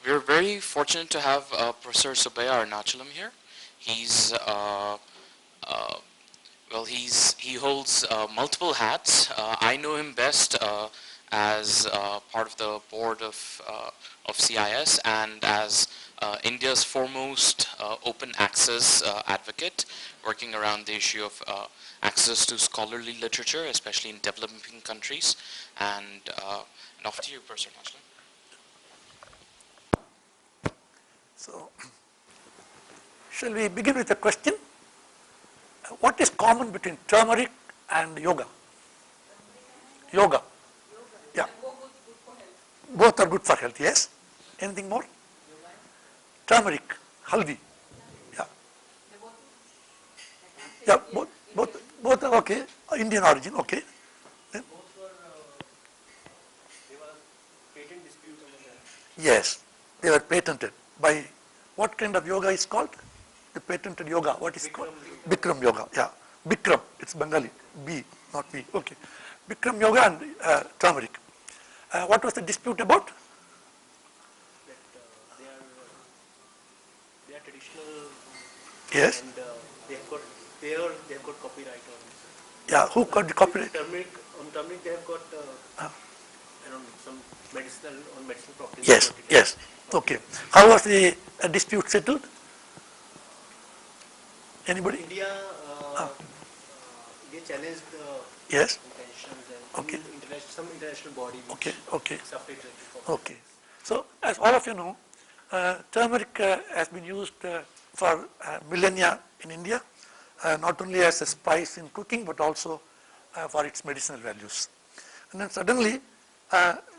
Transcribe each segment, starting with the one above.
We're very fortunate to have Professor Subbiah Arunahalam here. He's he holds multiple hats. I know him best as part of the board of CIS and as India's foremost open access advocate, working around the issue of access to scholarly literature, especially in developing countries. And off to you, Professor Arunahalam. So, shall we begin with a question? What is common between turmeric and yoga? Yoga. Yeah. Both are good for health, yes. Anything more? Turmeric, haldi. Yeah. Yeah, both are okay. Indian origin, okay. Then? Yes, they were patented by what kind of yoga is called? The patented yoga, what is called? Bikram yoga, yeah. Bikram, it's Bengali, B, not B, okay. Bikram yoga and turmeric. What was the dispute about? That they are traditional. Yes. And they have got copyright on this. Yeah, who got the copyright? On turmeric they have got some medicinal properties. Yes, yes. Okay. How was the dispute settled? Anybody? India, they challenged the yes. intentions and okay. Some international body which okay. Okay. So, as all of you know, turmeric has been used for millennia in India, not only as a spice in cooking, but also for its medicinal values. And then suddenly,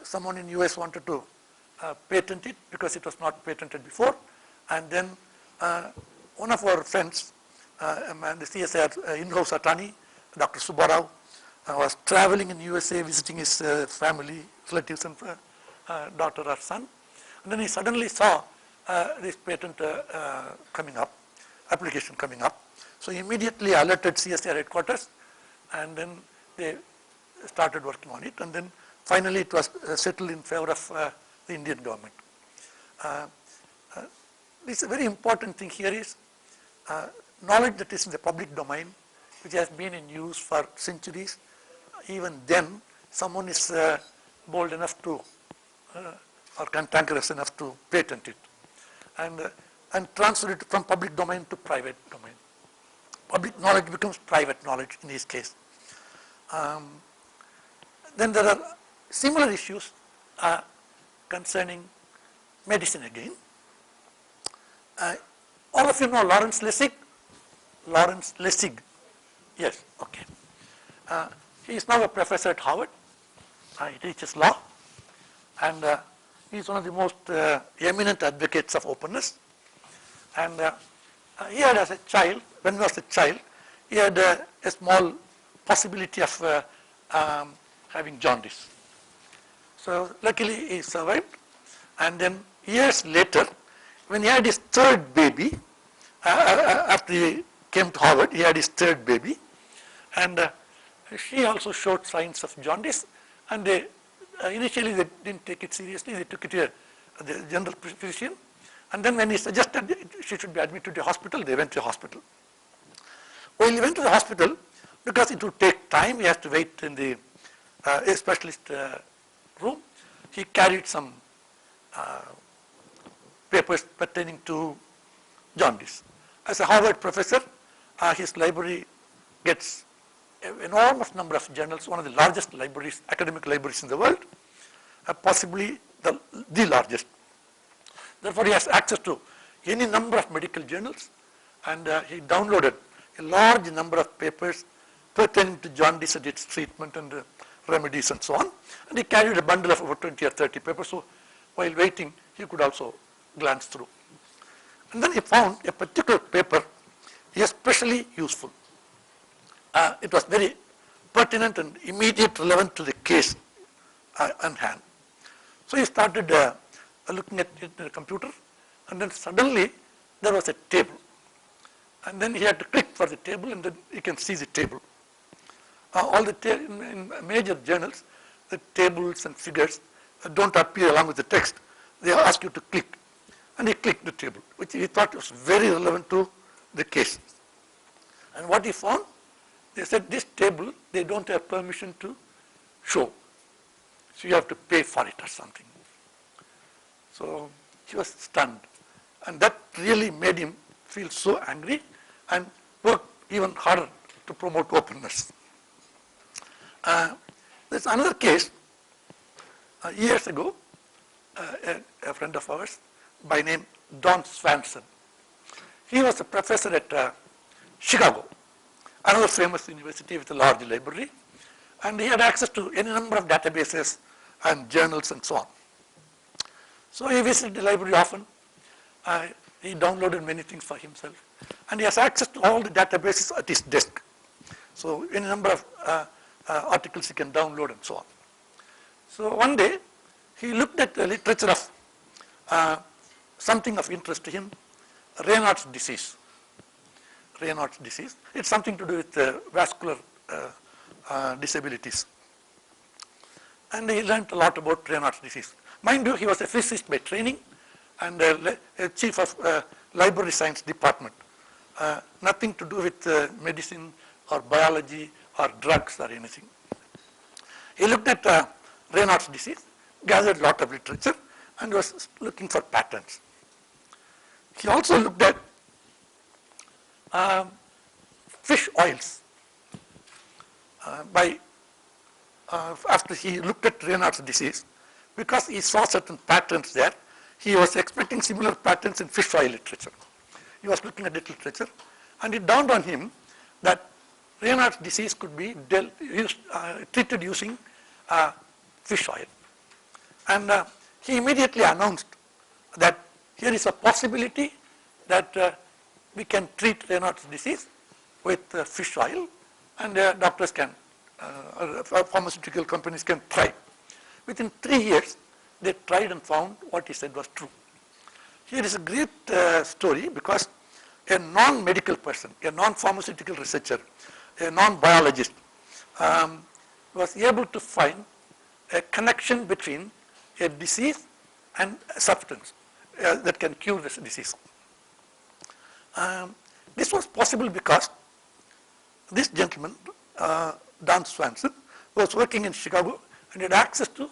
someone in US wanted to patent it because it was not patented before, and then one of our friends, the CSIR in-house attorney, Dr. Subbiah, was traveling in USA visiting his family, relatives and daughter or son. And then he suddenly saw this patent coming up, application coming up. So he immediately alerted CSIR headquarters, and then they started working on it, and then finally it was settled in favor of the Indian government. This very important thing here is knowledge that is in the public domain, which has been in use for centuries. Even then, someone is bold enough to or cantankerous enough to patent it and transfer it from public domain to private domain. Public knowledge becomes private knowledge in this case. Then there are similar issues concerning medicine again. All of you know Lawrence Lessig? Lawrence Lessig. Yes, okay. He is now a professor at Harvard. He teaches law, and he is one of the most eminent advocates of openness. And he had, as a child, when he was a child, he had a small possibility of having jaundice. So luckily he survived, and then years later, when he had his third baby, after he came to Harvard, he had his third baby, and she also showed signs of jaundice, and they initially they didn't take it seriously. They took it to the general physician, and then when he suggested she should be admitted to the hospital, they went to the hospital. While he went to the hospital, because it would take time, he has to wait in the a specialist room, he carried some papers pertaining to jaundice. As a Harvard professor, his library gets an enormous number of journals, one of the largest libraries, academic libraries in the world, possibly the largest. Therefore, he has access to any number of medical journals, and he downloaded a large number of papers pertaining to jaundice and its treatment and remedies and so on. And he carried a bundle of about 20 or 30 papers, so while waiting, he could also glance through. And then he found a particular paper especially useful. It was very pertinent and immediate relevant to the case on hand. So he started looking at it in the computer, and then suddenly there was a table. And then he had to click for the table, and then you can see the table. All the in major journals, the tables and figures don't appear along with the text. they ask you to click. And he clicked the table, which he thought was very relevant to the case. And what he found, they said this table, they don't have permission to show. So you have to pay for it or something. So he was stunned. And that really made him feel so angry and work even harder to promote openness. There's another case years ago, a friend of ours by name Don Swanson. He was a professor at Chicago, another famous university with a large library, and he had access to any number of databases and journals and so on. So he visited the library often. He downloaded many things for himself, and he has access to all the databases at his desk. So any number of articles he can download and so on. So one day he looked at the literature of something of interest to him, Raynaud's disease. Raynaud's disease. It's something to do with vascular disabilities. And he learned a lot about Raynaud's disease. Mind you, he was a physicist by training and a chief of library science department. Nothing to do with medicine or biology or drugs or anything. He looked at Raynaud's disease, gathered a lot of literature, and was looking for patterns. He also looked at fish oils. After he looked at Raynaud's disease, because he saw certain patterns there, he was expecting similar patterns in fish oil literature. He was looking at the literature, and it dawned on him that Raynaud's disease could be treated using fish oil. And he immediately announced that here is a possibility that we can treat Raynaud's disease with fish oil, and doctors can, pharmaceutical companies can try. Within 3 years, they tried and found what he said was true. Here is a great story because a non-medical person, a non-pharmaceutical researcher, a non-biologist was able to find a connection between a disease and a substance that can cure this disease. This was possible because this gentleman, Don Swanson, was working in Chicago and had access to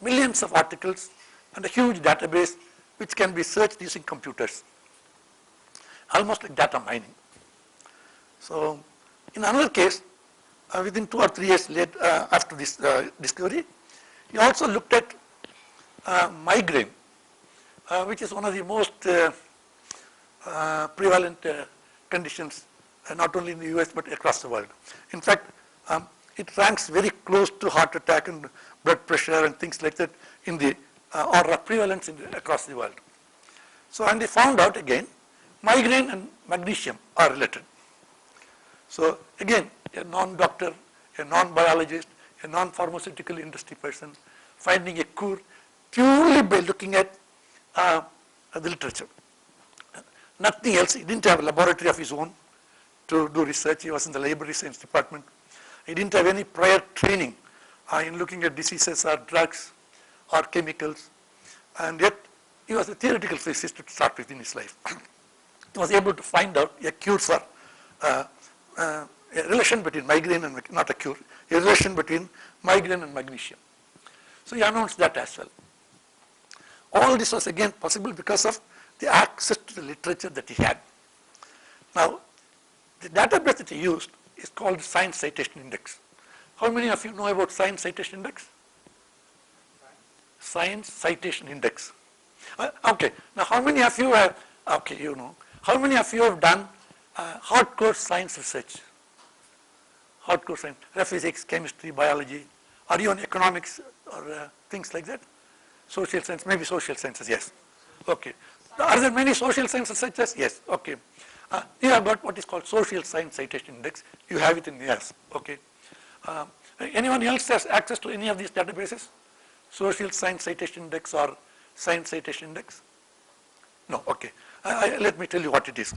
millions of articles and a huge database which can be searched using computers, almost like data mining. So in another case, within 2 or 3 years later, after this discovery, he also looked at migraine, which is one of the most prevalent conditions, not only in the US but across the world. In fact, it ranks very close to heart attack and blood pressure and things like that in the or prevalence across the world. So, and they found out again, migraine and magnesium are related. So again, a non-doctor, a non-biologist, a non-pharmaceutical industry person finding a cure purely by looking at the literature. Nothing else. He didn't have a laboratory of his own to do research. He was in the library science department. He didn't have any prior training in looking at diseases or drugs or chemicals. And yet, he was a theoretical physicist to start with in his life. He was able to find out a cure for a relation between migraine and, not a cure, a relation between migraine and magnesium. So he announced that as well. All this was again possible because of the access to the literature that he had. Now, the database that he used is called Science Citation Index. How many of you know about Science Citation Index? Science Citation Index. Okay, now how many of you have, okay, you know, how many of you have done hardcore science research? Hardcore science, physics, chemistry, biology, are you on economics or things like that? Social science, maybe social sciences, yes. Okay. Are there many social science researchers? Yes, okay. You have got what is called Social Science Citation Index. You have it in the US, okay. Anyone else has access to any of these databases? Social Science Citation Index or Science Citation Index? No, okay. Let me tell you what it is.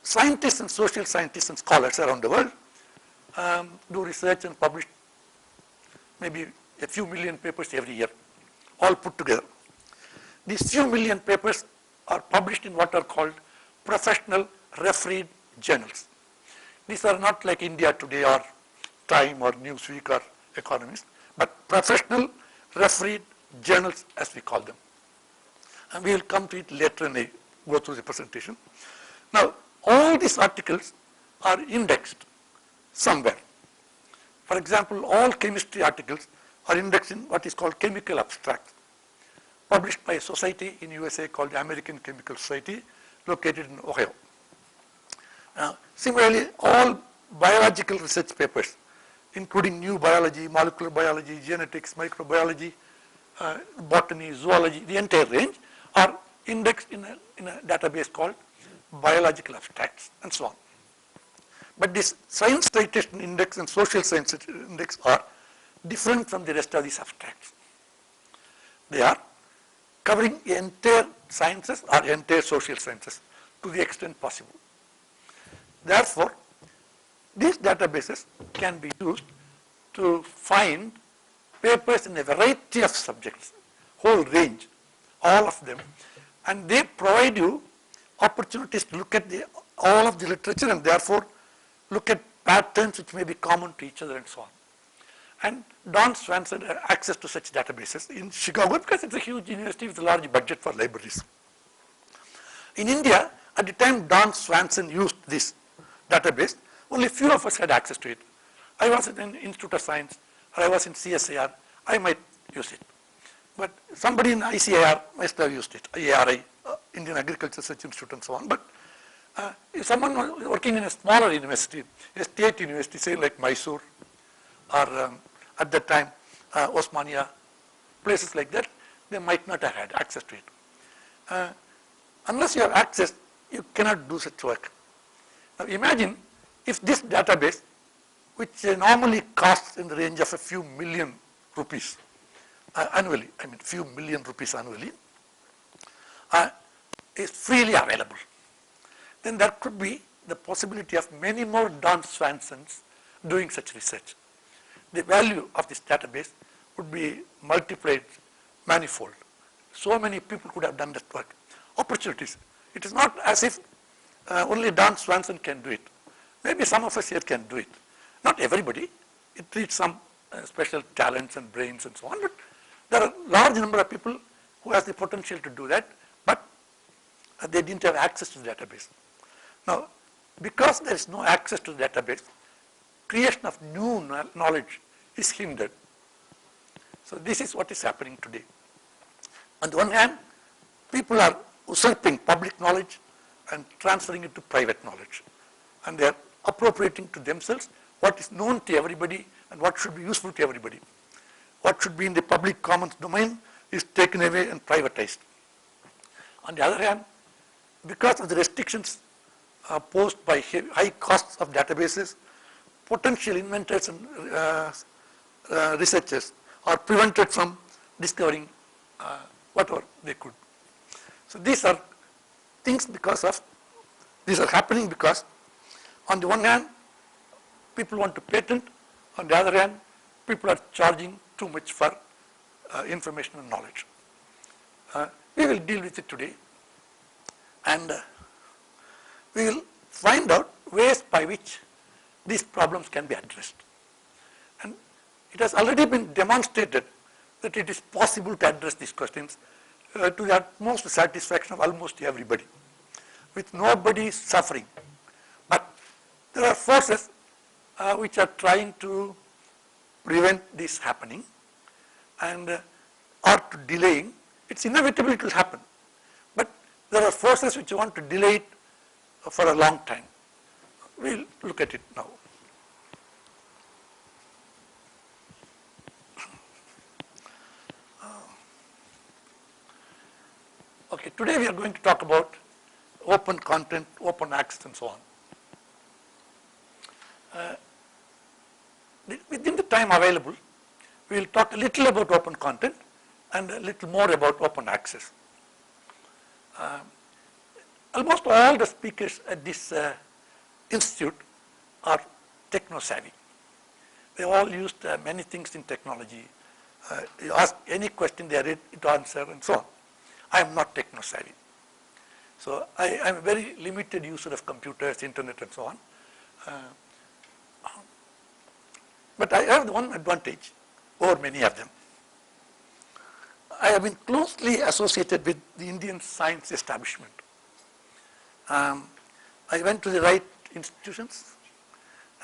Scientists and social scientists and scholars around the world do research and publish maybe a few million papers every year, all put together. These few million papers are published in what are called professional refereed journals. These are not like India Today or Time or Newsweek or Economist, but professional refereed journals as we call them. And we will come to it later when I go through the presentation. Now, all these articles are indexed somewhere. For example, all chemistry articles are indexed in what is called chemical abstracts, published by a society in USA called the American Chemical Society, located in Ohio. Similarly, all biological research papers, including new biology, molecular biology, genetics, microbiology, botany, zoology, the entire range, are indexed in a database called biological abstracts and so on. But this science citation index and social science index are different from the rest of these abstracts. They are covering entire sciences or entire social sciences to the extent possible. Therefore, these databases can be used to find papers in a variety of subjects, whole range, all of them, and they provide you opportunities to look at all of the literature and therefore look at patterns which may be common to each other and so on. And Don Swanson had access to such databases in Chicago because it's a huge university with a large budget for libraries. In India, at the time Don Swanson used this database, only few of us had access to it. I was in Institute of Science, or I was in CSIR, I might use it. But somebody in ICIR must have used it, ARI, Indian Agriculture Research Institute and so on. But if someone was working in a smaller university, a state university, say like Mysore, or at that time Osmania, places like that, they might not have had access to it. Unless you have access, you cannot do such work. Now imagine if this database, which normally costs in the range of a few million rupees annually, I mean few million rupees annually, is freely available, then there could be the possibility of many more Don Swansons doing such research. The value of this database would be multiplied manifold. So many people could have done that work. Opportunities. It is not as if only Don Swanson can do it. Maybe some of us here can do it. Not everybody. It needs some special talents and brains and so on. But there are a large number of people who have the potential to do that, but they didn't have access to the database. Now, because there is no access to the database, creation of new knowledge is hindered. So this is what is happening today. On the one hand, people are usurping public knowledge and transferring it to private knowledge. And they are appropriating to themselves what is known to everybody and what should be useful to everybody. What should be in the public commons domain is taken away and privatized. On the other hand, because of the restrictions posed by high costs of databases, potential inventors and researchers are prevented from discovering whatever they could. So these are things these are happening because on the one hand, people want to patent, on the other hand, people are charging too much for information and knowledge. We will deal with it today, and we will find out ways by which these problems can be addressed. And it has already been demonstrated that it is possible to address these questions to the utmost satisfaction of almost everybody, with nobody suffering. But there are forces which are trying to prevent this happening and or to delaying. It's inevitable it will happen. But there are forces which want to delay it for a long time. We'll look at it now. Okay, today we are going to talk about open content, open access and so on. Within the time available, we will talk a little about open content and a little more about open access. Almost all the speakers at this institute are techno-savvy. They all used many things in technology, You ask any question, they are ready to answer and so on. I am not techno-savvy. So I am a very limited user of computers, internet and so on. But I have one advantage over many of them. I have been closely associated with the Indian science establishment. I went to the right institutions,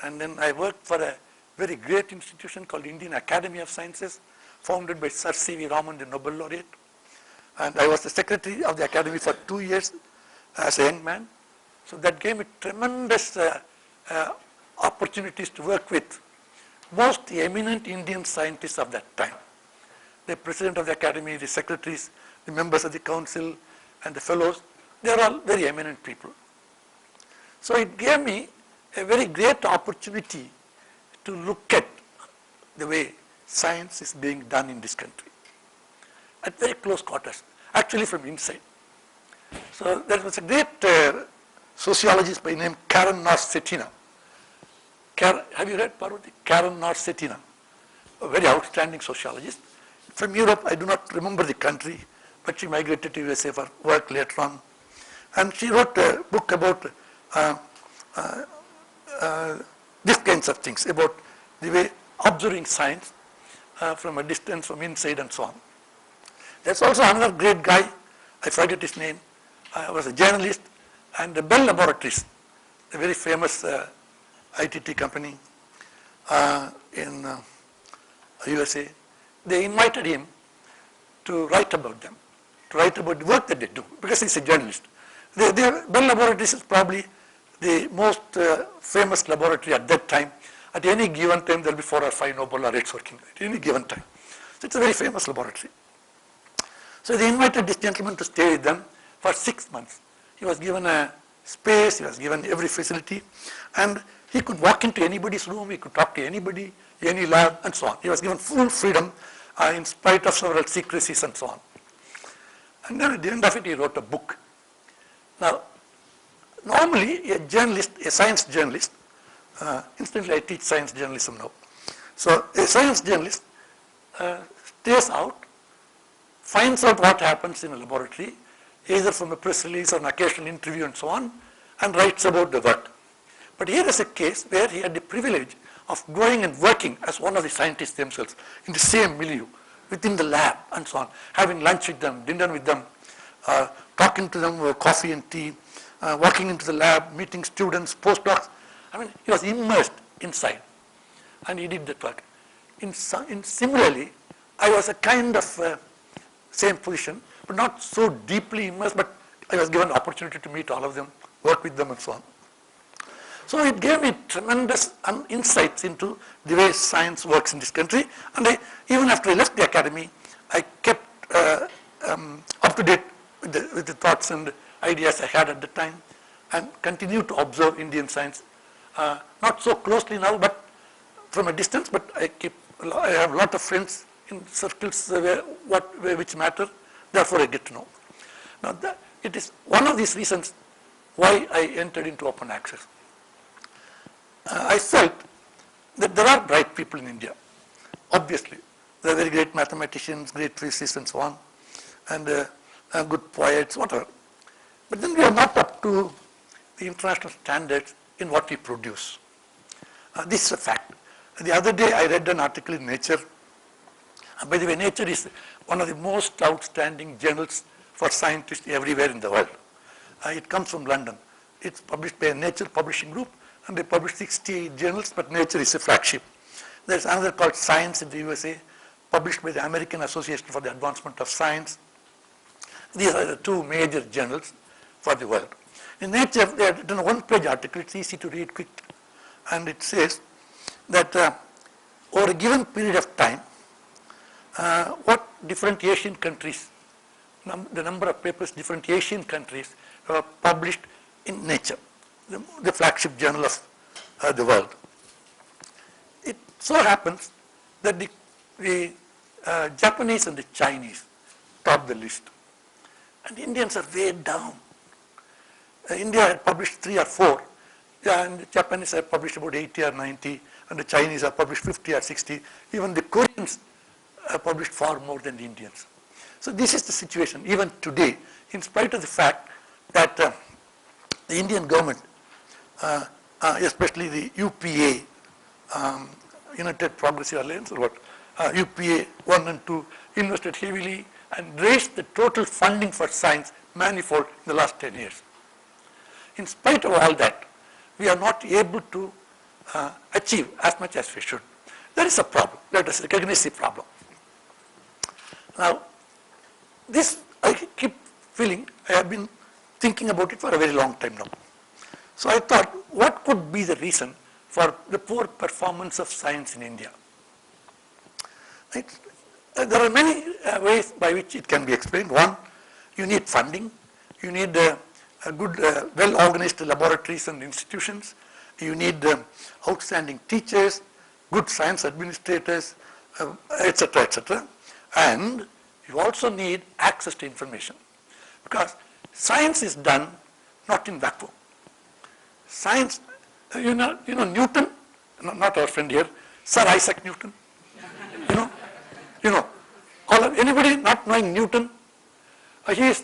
and then I worked for a very great institution called Indian Academy of Sciences, founded by Sir C.V. Raman, the Nobel laureate. And I was the secretary of the academy for 2 years as a young man. So that gave me tremendous opportunities to work with most eminent Indian scientists of that time. The president of the academy, the secretaries, the members of the council, and the fellows, they are all very eminent people. So it gave me a very great opportunity to look at the way science is being done in this country at very close quarters, actually from inside. So there was a great sociologist by the name Karen North-Cetina. Have you read Parvati? Karen North-Cetina, a very outstanding sociologist. From Europe, I do not remember the country, but she migrated to USA for work later on. And she wrote a book about these kinds of things, about the way observing science from a distance, from inside and so on. There's also another great guy, I forget his name, was a journalist, and the Bell Laboratories, a very famous ITT company in USA, they invited him to write about them, to write about the work that they do, because he's a journalist. Bell Laboratories is probably the most famous laboratory at that time. At any given time, there will be 4 or 5 Nobel laureates working at any given time. So it's a very famous laboratory. So they invited this gentleman to stay with them for 6 months. He was given a space, he was given every facility, and he could walk into anybody's room, he could talk to anybody, any lab, and so on. He was given full freedom in spite of several secrecies and so on. And then at the end of it, he wrote a book. Now, normally a journalist, a science journalist, incidentally I teach science journalism now. So a science journalist stays out, finds out what happens in a laboratory, either from a press release or an occasional interview and so on, and writes about the work. But here is a case where he had the privilege of going and working as one of the scientists themselves in the same milieu, within the lab and so on, having lunch with them, dinner with them, talking to them over coffee and tea, walking into the lab, meeting students, postdocs. I mean, he was immersed inside, and he did that work. Similarly, I was a kind of same position, but not so deeply immersed, but I was given the opportunity to meet all of them, work with them and so on. So it gave me tremendous insights into the way science works in this country, and even after I left the academy, I kept up to date with the thoughts and ideas I had at the time, and continued to observe Indian science, not so closely now, but from a distance, but I have a lot of friends in circles which matter, therefore I get to know. Now it is one of these reasons why I entered into open access. I felt that there are bright people in India, obviously. There are very great mathematicians, great physicists and so on, and good poets, whatever. But then we are not up to the international standards in what we produce. This is a fact. The other day I read an article in Nature. By the way, Nature is one of the most outstanding journals for scientists everywhere in the world. It comes from London. It's published by a Nature publishing group, and they publish 68 journals, but Nature is a flagship. There's another called Science in the USA, published by the American Association for the Advancement of Science. These are the 2 major journals for the world. In Nature, they have done a 1-page article. It's easy to read quick, and it says that over a given period of time, what different Asian countries, the number of papers different Asian countries have published in Nature, the flagship journal of the world. It so happens that the Japanese and the Chinese top the list, and the Indians are way down. India had published 3 or 4, and the Japanese have published about 80 or 90, and the Chinese have published 50 or 60. Even the Koreans published far more than the Indians. So this is the situation even today, in spite of the fact that the Indian government, especially the UPA, United Progressive Alliance, or what, UPA 1 and 2, invested heavily and raised the total funding for science manifold in the last 10 years. In spite of all that, we are not able to achieve as much as we should. There is a problem. Let us recognize the problem. Now, this I keep feeling, I have been thinking about it for a very long time now. So I thought, what could be the reason for the poor performance of science in India? There are many ways by which it can be explained. One, you need funding. You need a good, well-organized laboratories and institutions. You need outstanding teachers, good science administrators, etc., etc. And you also need access to information, because science is done not in vacuum. Science, you know Newton, not our friend here, Sir Isaac Newton. You know, anybody not knowing Newton? He is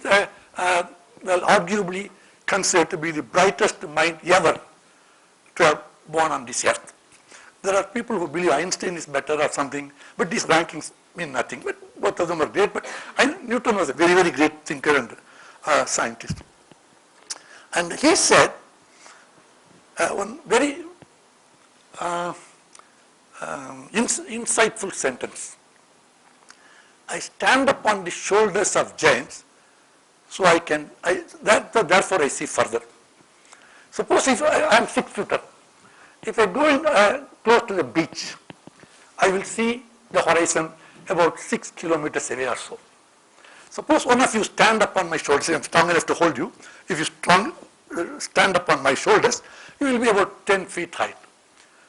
arguably considered to be the brightest mind ever to have born on this earth. There are people who believe Einstein is better or something, but these rankings mean nothing. But both of them are great. But Newton was a very, very great thinker and scientist. And he said one very insightful sentence. I stand upon the shoulders of giants, so therefore I see further. Suppose if I am 6-footer, if I go in, close to the beach, I will see the horizon about 6 kilometers away or so. Suppose one of you stand upon my shoulders, I am strong enough to hold you. If you stand upon my shoulders, you will be about 10 feet height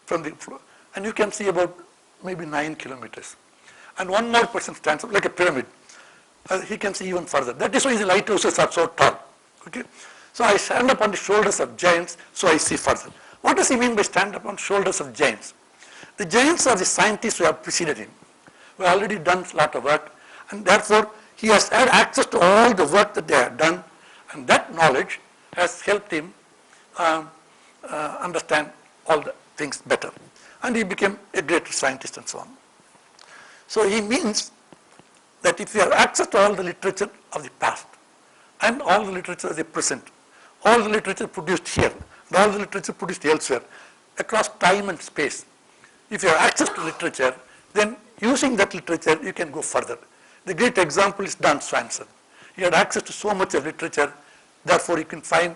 from the floor. And you can see about maybe 9 kilometers. And one more person stands up like a pyramid. He can see even further. That is why the lighthouses are so tall. Okay? So I stand upon the shoulders of giants, so I see further. What does he mean by stand upon shoulders of giants? The giants are the scientists who have preceded him, who have already done a lot of work, and therefore he has had access to all the work that they have done, and that knowledge has helped him understand all the things better. And he became a greater scientist and so on. So he means that if you have access to all the literature of the past and all the literature of the present, all the literature produced here, and all the literature produced elsewhere, across time and space, if you have access to literature, then using that literature you can go further. The great example is Dan Swanson. He had access to so much of literature, therefore you can find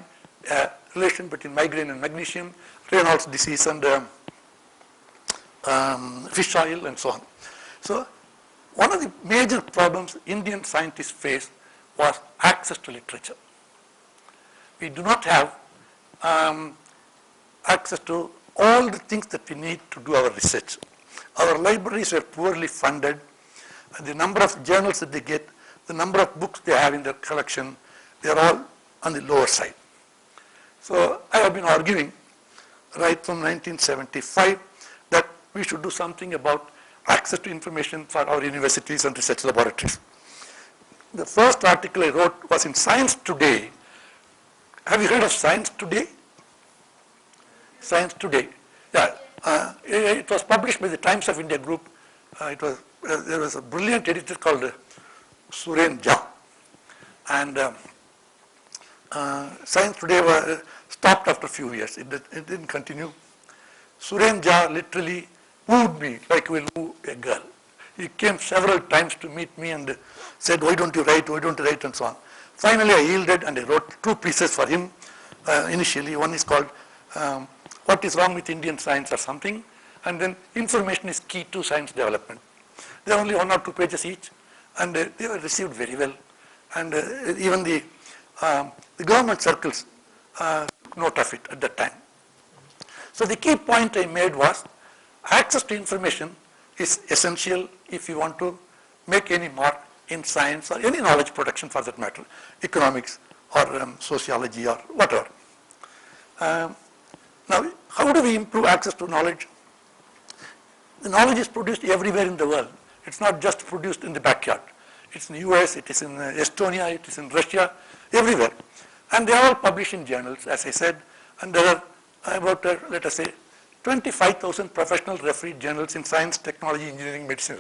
a relation between migraine and magnesium, Raynaud's disease and fish oil and so on. So one of the major problems Indian scientists faced was access to literature. We do not have access to all the things that we need to do our research. Our libraries were poorly funded. The number of journals that they get, the number of books they have in their collection, they are all on the lower side. So I have been arguing right from 1975 that we should do something about access to information for our universities and research laboratories. The first article I wrote was in Science Today. Have you heard of Science Today? Science Today. Yeah. It was published by the Times of India group. There was a brilliant editor called Suren Jha. And Science Today was stopped after a few years. It didn't continue. Suren Jha literally wooed me like we woo a girl. He came several times to meet me and said, why don't you write, and so on. Finally, I yielded and I wrote 2 pieces for him initially. One is called What is Wrong with Indian Science or something, and then Information is Key to Science Development. They are only 1 or 2 pages each, and they were received very well. And even the government circles took note of it at that time. So the key point I made was access to information is essential if you want to make any mark in science or any knowledge production for that matter, economics or sociology or whatever. Now, how do we improve access to knowledge? The knowledge is produced everywhere in the world. It's not just produced in the backyard. It's in the US, it is in Estonia, it is in Russia, everywhere. And they are all published in journals, as I said, and there are about, let us say, 25,000 professional refereed journals in science, technology, engineering, medicine,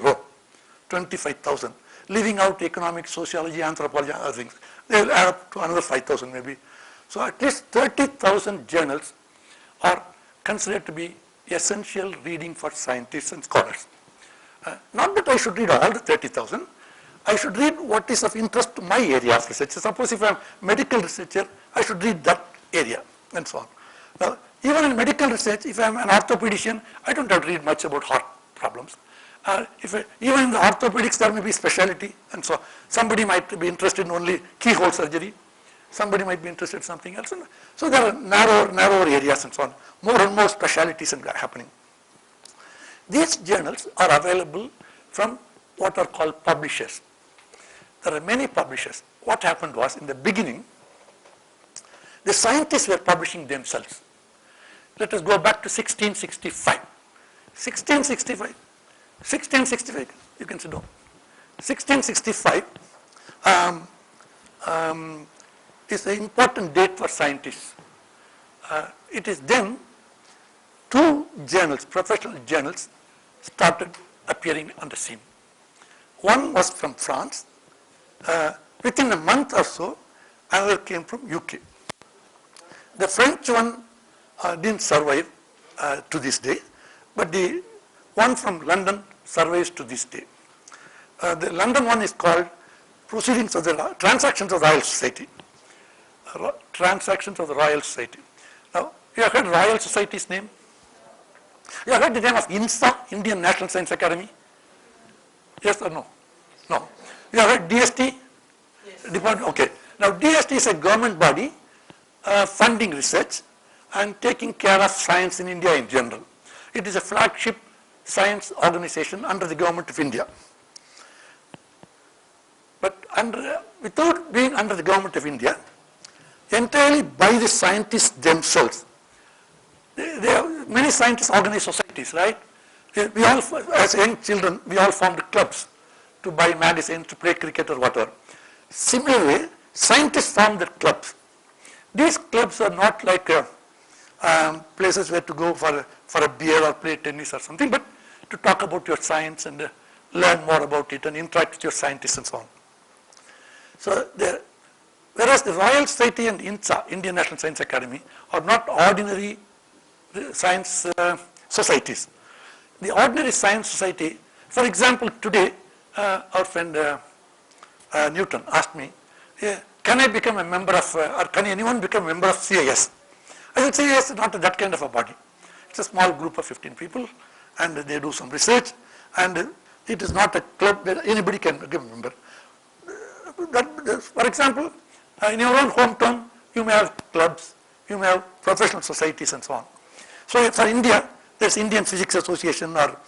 25,000. Leaving out economics, sociology, anthropology, other things. They will add up to another 5,000 maybe. So at least 30,000 journals are considered to be essential reading for scientists and scholars. Not that I should read all the 30,000. I should read what is of interest to my area of research. Suppose if I am a medical researcher, I should read that area and so on. Now, even in medical research, if I am an orthopedician, I don't have to read much about heart problems. Even in the orthopedics, there may be specialty, and so somebody might be interested in only keyhole surgery. Somebody might be interested in something else. And so there are narrower areas and so on. More and more specialties are happening. These journals are available from what are called publishers. There are many publishers. What happened was, in the beginning, the scientists were publishing themselves. Let us go back to 1665. 1665, you can sit down. 1665 is an important date for scientists. It is then two journals, professional journals, started appearing on the scene. One was from France. Within a month or so, another came from UK. The French one didn't survive to this day, but the one from London survives to this day. The London one is called Proceedings of the Transactions of the Royal Society. Transactions of the Royal Society. Now, you have heard Royal Society's name? You have heard the name of INSA, Indian National Science Academy? Yes or no? No. You have heard DST? Yes. Department? Okay. Now, DST is a government body funding research and taking care of science in India in general. It is a flagship science organization under the government of India. But without being under the government of India, entirely by the scientists themselves. Many scientists organize societies, right? We all, as young children, we all formed clubs to buy magazines, to play cricket or whatever. Similarly, scientists formed their clubs. These clubs are not like places where to go for a beer or play tennis or something, but to talk about your science and learn more about it and interact with your scientists and so on. So whereas the Royal Society and INSA, Indian National Science Academy, are not ordinary science societies. The ordinary science society, for example, today our friend Newton asked me, can I become a member of, or can anyone become a member of CIS? I said, CIS is not that kind of a body. It's a small group of 15 people, and they do some research, and it is not a club where anybody can become a member. For example, in your own hometown, you may have clubs, you may have professional societies and so on. So for India, there's Indian Physics Association or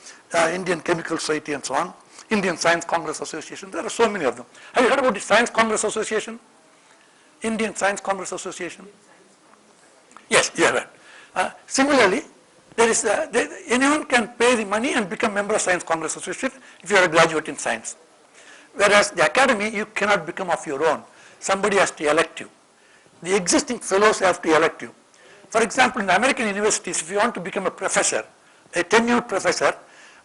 Indian Chemical Society and so on, Indian Science Congress Association, there are so many of them. Have you heard about the Science Congress Association? Indian Science Congress Association? Yes, you have heard. Similarly, anyone can pay the money and become member of Science Congress Association if you are a graduate in science. Whereas the academy, you cannot become of your own. Somebody has to elect you. The existing fellows have to elect you. For example, in the American universities, if you want to become a professor, a tenured professor,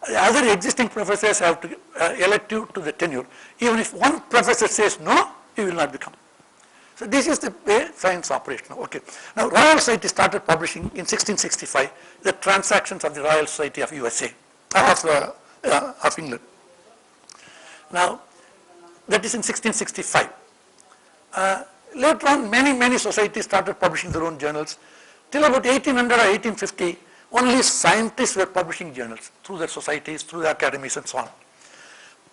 the other existing professors have to elect you to the tenure. Even if one professor says no, you will not become. So this is the way science operates now. Okay. Now, Royal Society started publishing in 1665 the Transactions of the Royal Society of USA, of England. Now, that is in 1665. Later on, many societies started publishing their own journals. Till about 1800 or 1850, only scientists were publishing journals through their societies, through their academies and so on.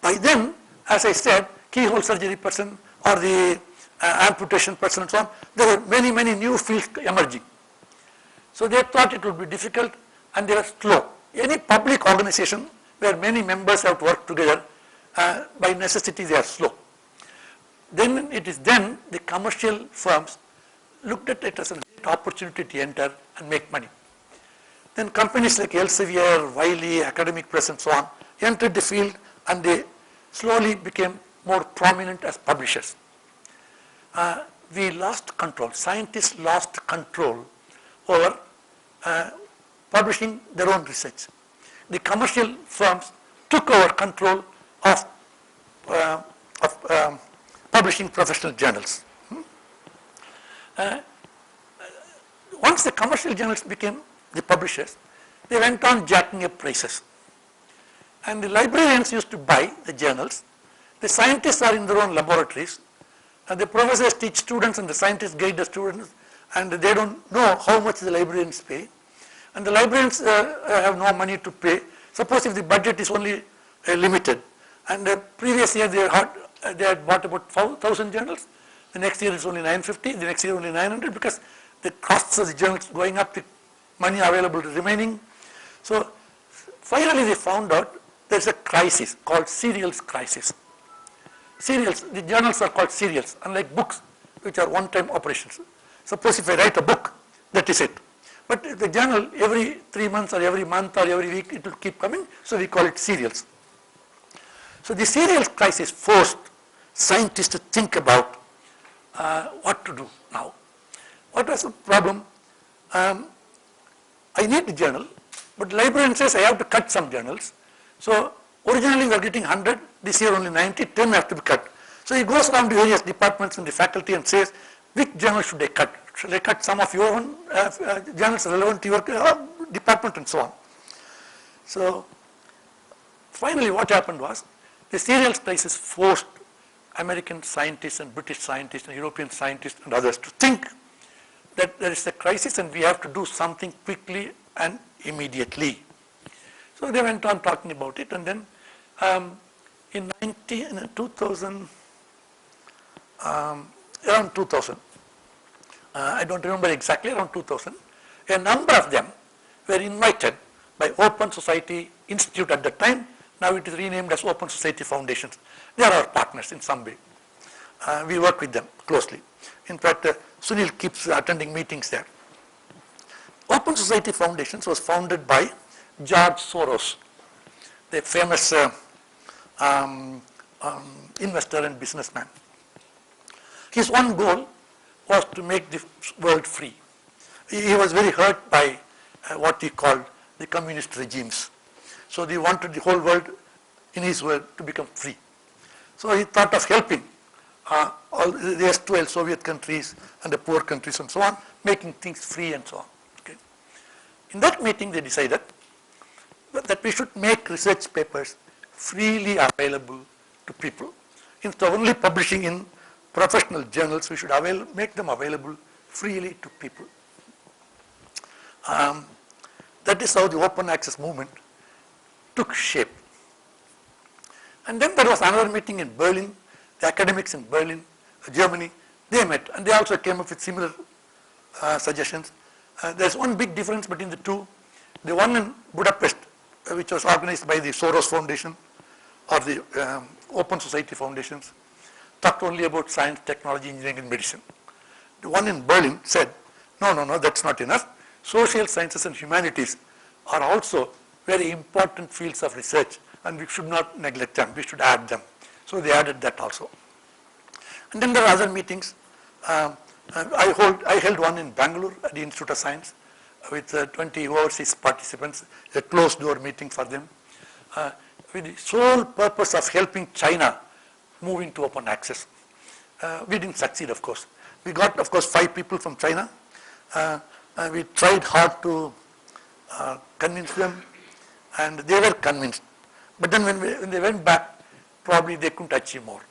By then, as I said, keyhole surgery person or the amputation person and so on, there were many new fields emerging. So they thought it would be difficult and they were slow. Any public organization where many members have to work together, by necessity they are slow. Then the commercial firms looked at it as an opportunity to enter and make money. Then companies like Elsevier, Wiley, Academic Press and so on entered the field and they slowly became more prominent as publishers. We lost control, scientists lost control over publishing their own research. The commercial firms took over control of publishing professional journals. Once the commercial journals became the publishers, they went on jacking up prices. And the librarians used to buy the journals. The scientists are in their own laboratories. And the professors teach students and the scientists guide the students, and they don't know how much the librarians pay. And the librarians have no money to pay. Suppose if the budget is only limited, and the previous year they had bought about 1,000 journals, the next year it's only 950, the next year only 900, because the costs of the journals going up, the money available to remaining. So finally they found out there's a crisis called serials crisis. Serials, the journals are called serials, unlike books, which are one-time operations. Suppose if I write a book, that is it. But the journal, every 3 months or every month or every week, it will keep coming, so we call it serials. So the serials crisis forced scientists to think about what to do now. What was the problem? I need the journal, but the librarian says I have to cut some journals. So originally we are getting 100, this year only 90, 10 have to be cut. So he goes around to various departments in the faculty and says, which journal should I cut? Should I cut some of your own journals relevant to your department and so on? So finally what happened was, the serials crisis forced American scientists and British scientists and European scientists and others to think that there is a crisis and we have to do something quickly and immediately. So they went on talking about it, and then in 2000, around 2000, I don't remember exactly, around 2000, a number of them were invited by Open Society Institute at the time. Now it is renamed as Open Society Foundations. They are our partners in some way. We work with them closely. In fact, Sunil keeps attending meetings there. Open Society Foundations was founded by George Soros, the famous investor and businessman. His one goal was to make the world free. He was very hurt by what he called the communist regimes. So he wanted the whole world, in his world, to become free. So he thought of helping all the erstwhile Soviet countries and the poor countries and so on, making things free and so on. Okay. In that meeting they decided that we should make research papers freely available to people. Instead of only publishing in professional journals, we should make them available freely to people. That is how the open access movement took shape. And then there was another meeting in Berlin. The academics in Berlin, Germany, they met and they also came up with similar suggestions. There's one big difference between the two. The one in Budapest, which was organized by the Soros Foundation or the Open Society Foundations, talked only about science, technology, engineering and medicine. The one in Berlin said, no, that's not enough. Social sciences and humanities are also very important fields of research and we should not neglect them, we should add them. So they added that also. And then there are other meetings. I held one in Bangalore at the Institute of Science with 20 overseas participants, a closed door meeting for them, with the sole purpose of helping China move into open access. We didn't succeed, of course. We got, of course, 5 people from China. We tried hard to convince them, and they were convinced. But then when they went back, probably they couldn't achieve more.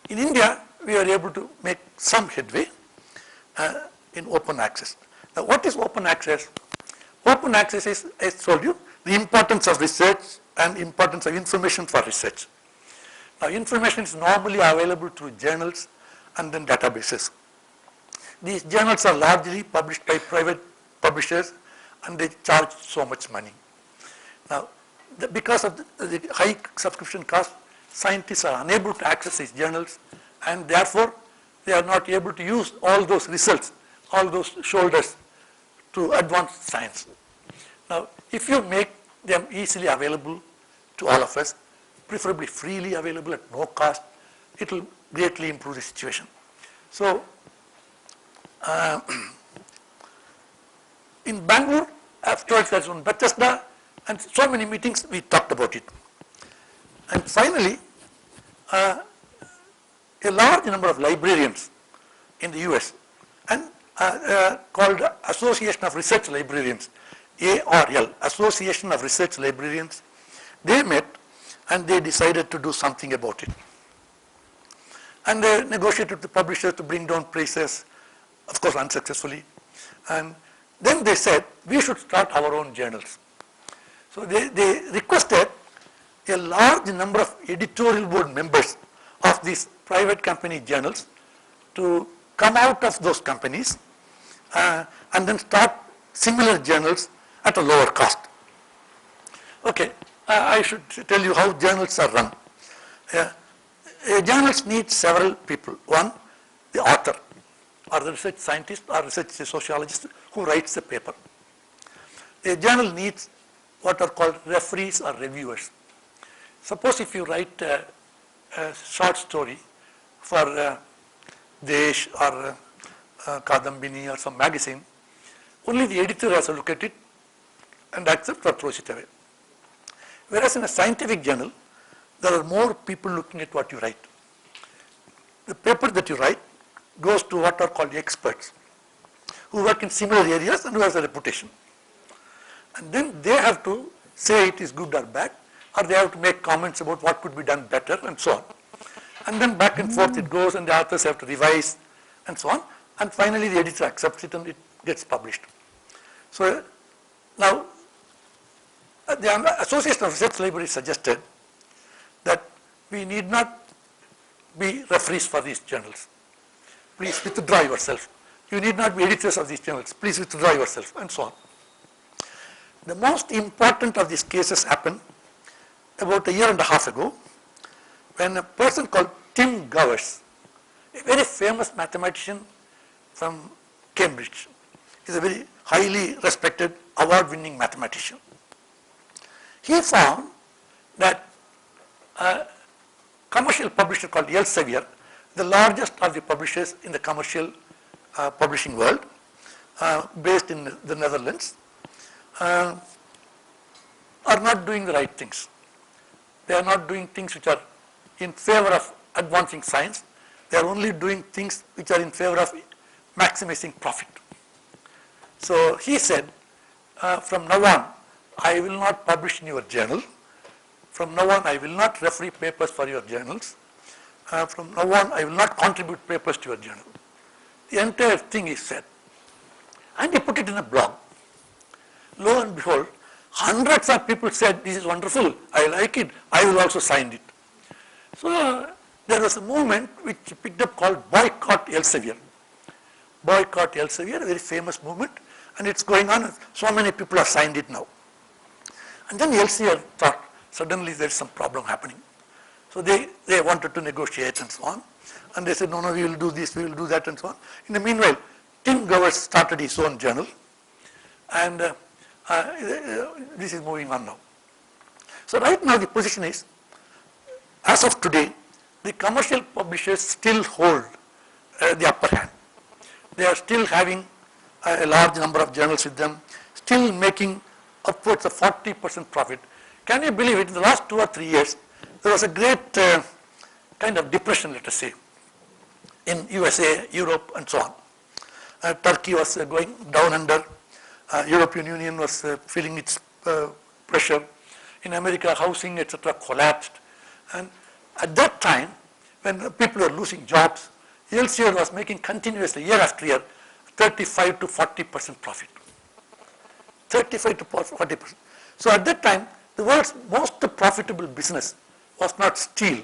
In India, we were able to make some headway in open access. Now, what is open access? Open access is, as I told you, the importance of research and importance of information for research. Now, information is normally available through journals and then databases. These journals are largely published by private publishers and they charge so much money. Now, because of the high subscription cost, scientists are unable to access these journals and therefore they are not able to use all those results, all those shoulders to advance science. Now, if you make them easily available to all of us, preferably freely available at no cost. It will greatly improve the situation. So, in Bangalore, afterwards there's one Bethesda, and so many meetings we talked about it. And finally, a large number of librarians in the US and called Association of Research Librarians, ARL, Association of Research Librarians, they met and they decided to do something about it. And they negotiated with the publishers to bring down prices, of course unsuccessfully. And then they said, we should start our own journals. So they requested a large number of editorial board members of these private company journals to come out of those companies and then start similar journals at a lower cost. Okay, I should tell you how journals are run. Journals need several people. One, the author, or the research scientist, or research sociologist who writes the paper. A journal needs what are called referees or reviewers. Suppose if you write a short story for Desh or Kadambini or some magazine, only the editor has to look at it and accept or throws it away. Whereas in a scientific journal, there are more people looking at what you write. The paper that you write goes to what are called experts, who work in similar areas and who has a reputation. And then they have to say it is good or bad, or they have to make comments about what could be done better and so on. And then back and forth it goes, and the authors have to revise and so on. And finally the editor accepts it and it gets published. So now the Association of Research Libraries suggested that we need not be referees for these journals. Please withdraw yourself. You need not be editors of these journals. Please withdraw yourself, and so on. The most important of these cases happened about a year and a half ago, when a person called Tim Gowers, a very famous mathematician from Cambridge, is a very highly respected, award-winning mathematician. He found that a commercial publisher called Elsevier, the largest of the publishers in the commercial publishing world, based in the Netherlands, are not doing the right things. They are not doing things which are in favor of advancing science. They are only doing things which are in favor of maximizing profit. So he said, from now on, I will not publish in your journal. From now on, I will not referee papers for your journals. From now on, I will not contribute papers to your journal. The entire thing is said. And he put it in a blog. Lo and behold, hundreds of people said, this is wonderful, I like it, I will also sign it. So there was a movement which picked up called Boycott Elsevier. Boycott Elsevier, a very famous movement, and it's going on, so many people have signed it now. And then Elsevier thought, suddenly there is some problem happening. So they wanted to negotiate and so on. And they said, no, we will do this, we will do that and so on. In the meanwhile, Tim Gowers started his own journal. And this is moving on now. So right now the position is, as of today, the commercial publishers still hold the upper hand. They are still having a large number of journals with them, still making upwards of 40% profit. Can you believe it? In the last 2 or 3 years, there was a great kind of depression, let us say, in USA, Europe, and so on. Turkey was going down under. European Union was feeling its pressure. In America, housing, etc., collapsed. And at that time, when people were losing jobs, Elsevier was making continuously, year after year, 35 to 40% profit. 35 to 40%. So at that time, the world's most profitable business was not steel.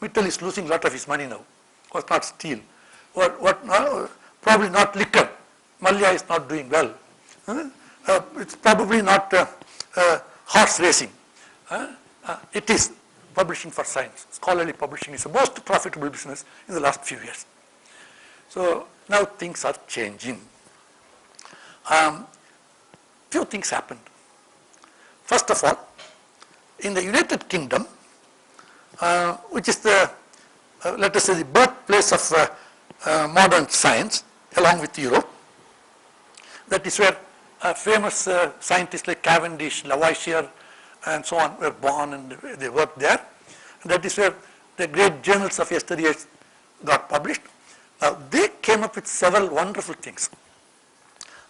Mittal is losing a lot of his money now. Was not steel. Probably not liquor. Malya is not doing well. It's probably not horse racing. It is publishing for science. Scholarly publishing is the most profitable business in the last few years. So now things are changing. Few things happened. First of all, in the United Kingdom, which is the, let us say, the birthplace of modern science, along with Europe. That is where famous scientists like Cavendish, Lavoisier, and so on were born, and they worked there. And that is where the great journals of yesterday got published. Now, they came up with several wonderful things,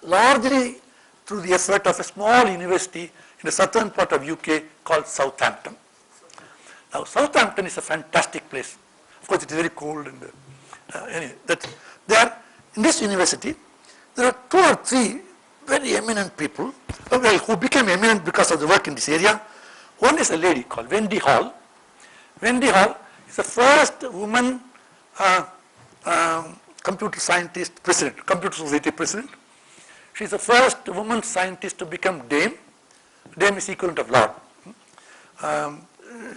largely through the effort of a small university in the southern part of UK called Southampton. Now, Southampton is a fantastic place. Of course, it is very cold, and anyway, there in this university, there are 2 or 3 very eminent people, well, who became eminent because of the work in this area. One is a lady called Wendy Hall. Wendy Hall is the first woman computer scientist president, computer society president. She is the first woman scientist to become dame. Dame is equivalent of lord.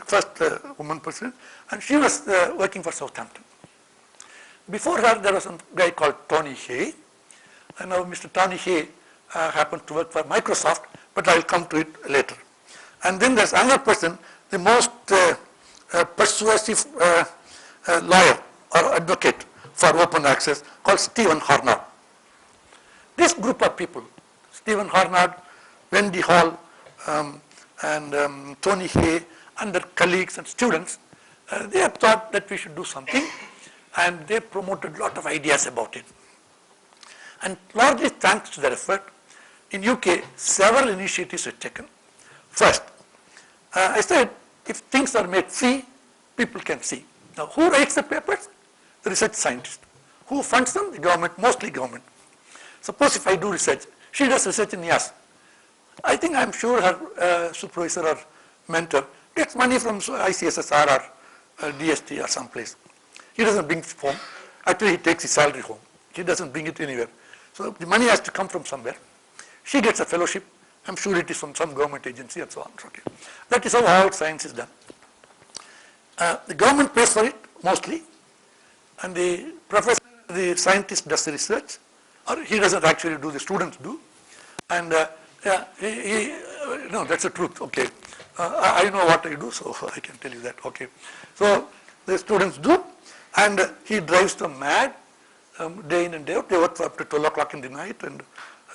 First woman president, and she was working for Southampton. Before her, there was a guy called Tony Hay. And now Mr. Tony Hay happened to work for Microsoft, but I will come to it later. And then there's another person, the most persuasive lawyer or advocate for open access, called Stephen Harnard. This group of people, Stephen Harnard, Wendy Hall, and Tony Hay, and their colleagues and students, they have thought that we should do something, and they promoted a lot of ideas about it. And largely thanks to their effort, in UK, several initiatives were taken. First, I said, if things are made free, people can see. Now, who writes the papers? The research scientist. Who funds them? The government, mostly government. Suppose if I do research, she does research in YAS. I think I'm sure her supervisor or mentor gets money from ICSSR or DST or someplace. He doesn't bring it home. Actually, he takes his salary home. He doesn't bring it anywhere. So the money has to come from somewhere. She gets a fellowship. I'm sure it is from some government agency and so on. Okay. That is how all science is done. The government pays for it mostly, and the professor, the scientist does the research, or he doesn't actually do, the students do. And no, that's the truth. Okay. I know what I do, so I can tell you that. Okay. So the students do, and he drives them mad day in and day out. They work for up to 12 o'clock in the night, and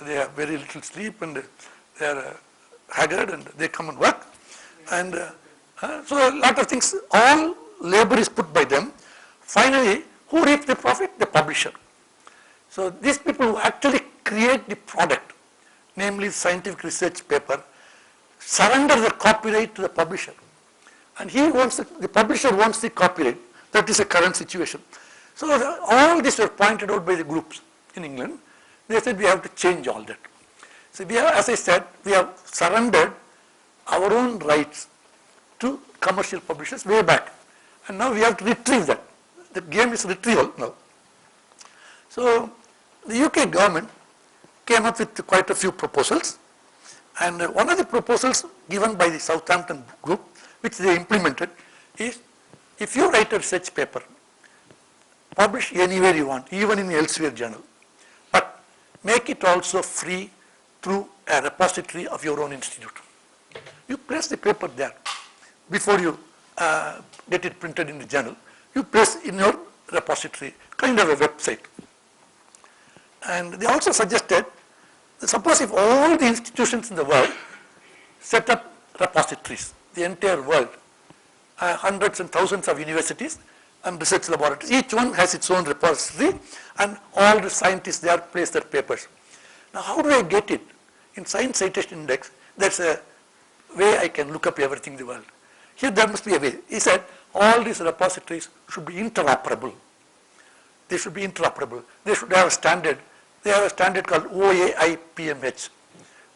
they have very little sleep, and they are haggard, and they come and work. And so a lot of things, all labor is put by them. Finally, who reaps the profit? The publisher. So these people who actually create the product, namely scientific research paper, surrender the copyright to the publisher. And he wants the publisher wants the copyright. That is a current situation. So all these were pointed out by the groups in England. They said we have to change all that. So we have, as I said, we have surrendered our own rights to commercial publishers way back. And now we have to retrieve that. The game is retrieval now. So the UK government came up with quite a few proposals. And one of the proposals given by the Southampton group, which they implemented, is if you write a research paper, publish anywhere you want, even in the Elsevier journal, but make it also free through a repository of your own institute. You place the paper there before you get it printed in the journal. You place in your repository, kind of a website. And they also suggested, suppose if all the institutions in the world set up repositories, the entire world, hundreds and thousands of universities and research laboratories, each one has its own repository, and all the scientists there place their papers. Now, how do I get it? In Science Citation Index, there's a way I can look up everything in the world. Here there must be a way. He said all these repositories should be interoperable. They should be interoperable. They should have a standard. They have a standard called OAI-PMH,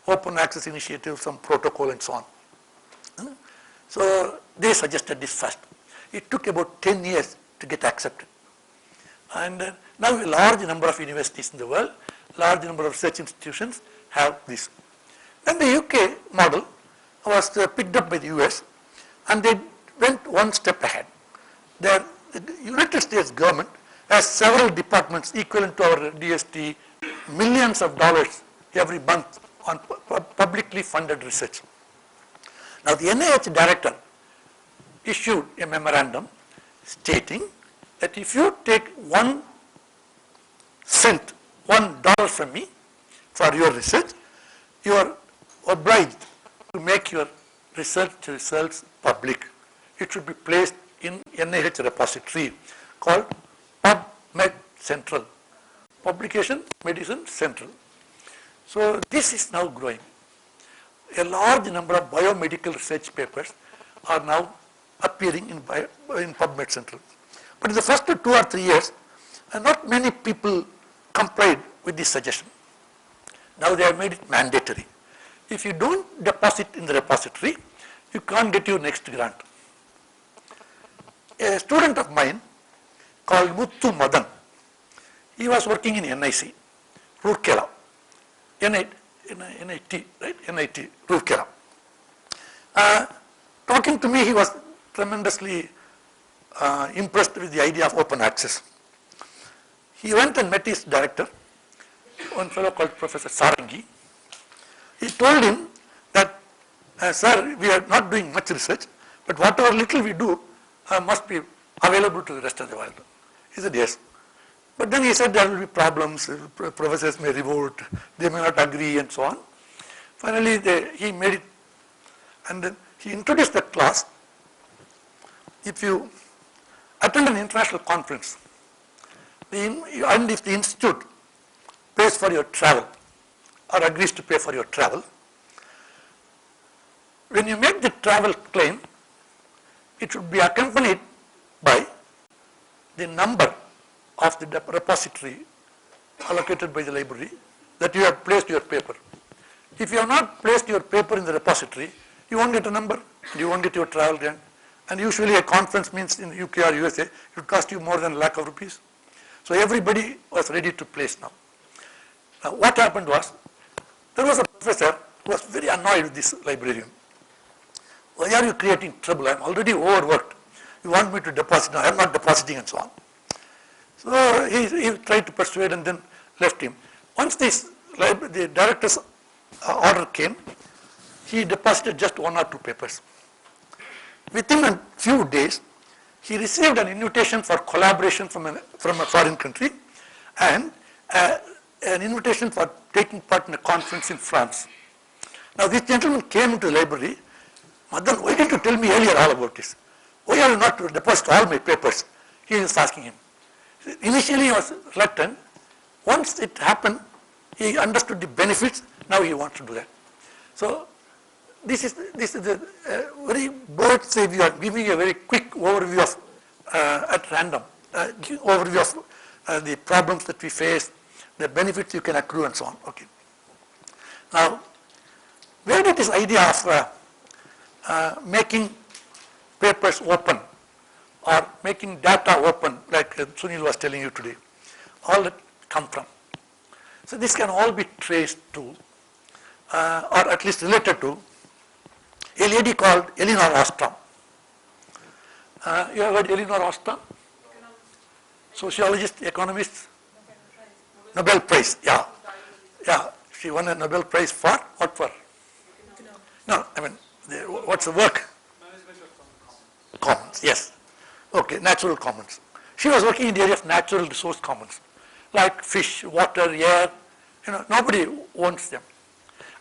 Open Access Initiative, some protocol and so on. So they suggested this first. It took about 10 years to get accepted. And now a large number of universities in the world, large number of research institutions have this. Then the UK model was picked up by the US, and they went one step ahead. The United States government has several departments equivalent to our DST, millions of dollars every month on publicly funded research. Now the NIH director issued a memorandum stating that if you take 1 cent, $1 from me for your research, you are obliged to make your research results public. It should be placed in NIH repository called PubMed Central, Publication Medicine Central. So this is now growing. A large number of biomedical research papers are now appearing in PubMed Central. But in the first 2 or 3 years, not many people complied with this suggestion. Now they have made it mandatory. If you don't deposit in the repository, you can't get your next grant. A student of mine called Muthu Madan, he was working in NIC, Roorkela, NIT, right? NIT, Roorkela. Talking to me, he was tremendously impressed with the idea of open access. He went and met his director, one fellow called Professor Sarangi. He told him that, sir, we are not doing much research, but whatever little we do must be available to the rest of the world. He said, yes. But then he said there will be problems, professors may revolt, they may not agree and so on. Finally, he made it, and then he introduced the class. If you attend an international conference, and if the institute pays for your travel or agrees to pay for your travel, when you make the travel claim, it should be accompanied by the number of the repository allocated by the library that you have placed your paper. If you have not placed your paper in the repository, you won't get a number, you won't get your travel grant. And usually a conference means in UK or USA, it would cost you more than ₹1,00,000. So everybody was ready to place now. Now what happened was, there was a professor who was very annoyed with this librarian. Why are you creating trouble? I am already overworked. You want me to deposit? No, I am not depositing and so on. So he tried to persuade and then left him. Once the director's order came, he deposited just 1 or 2 papers. Within a few days, he received an invitation for collaboration from a foreign country and an invitation for taking part in a conference in France. Now this gentleman came into the library. Madan, why didn't you tell me earlier all about this? Why are you not to deposit all my papers? He was asking him. Initially he was reluctant. Once it happened, he understood the benefits. Now he wants to do that. So this is the very bird's eye view. I'm giving you a very quick overview of at random overview of the problems that we face, the benefits you can accrue, and so on. Okay. Now, where did this idea of making papers open or making data open, like Sunil was telling you today, all that come from? So this can all be traced to, or at least related to, a lady called Elinor Ostrom. You have heard Elinor Ostrom? Sociologist, economist, Nobel Prize. Yeah, yeah. She won a Nobel Prize for what for? No, I mean, what's the work? Commons. Yes. Okay, natural commons. She was working in the area of natural resource commons, like fish, water, air. Nobody owns them.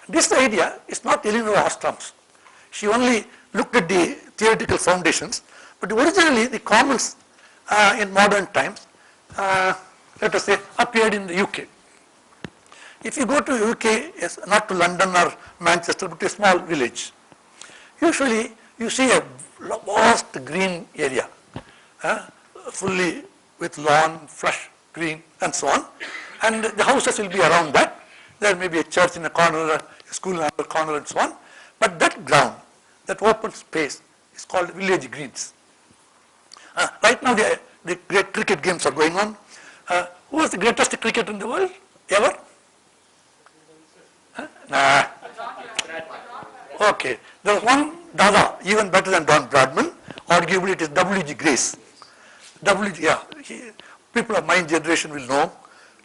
This idea is not Elinor Ostrom's. She only looked at the theoretical foundations, but originally the commons in modern times, let us say, appeared in the UK. If you go to UK, it's not to London or Manchester, but a small village, usually you see a vast green area, fully with lawn, flush green, and so on, and the houses will be around that. There may be a church in a corner, a school in another corner, and so on. But that ground, that open space, is called village greens. Right now, the great cricket games are going on. Who was the greatest cricketer in the world ever? Nah. Okay. There was one Dada, even better than Don Bradman. Arguably, it is W.G. Grace. People of my generation will know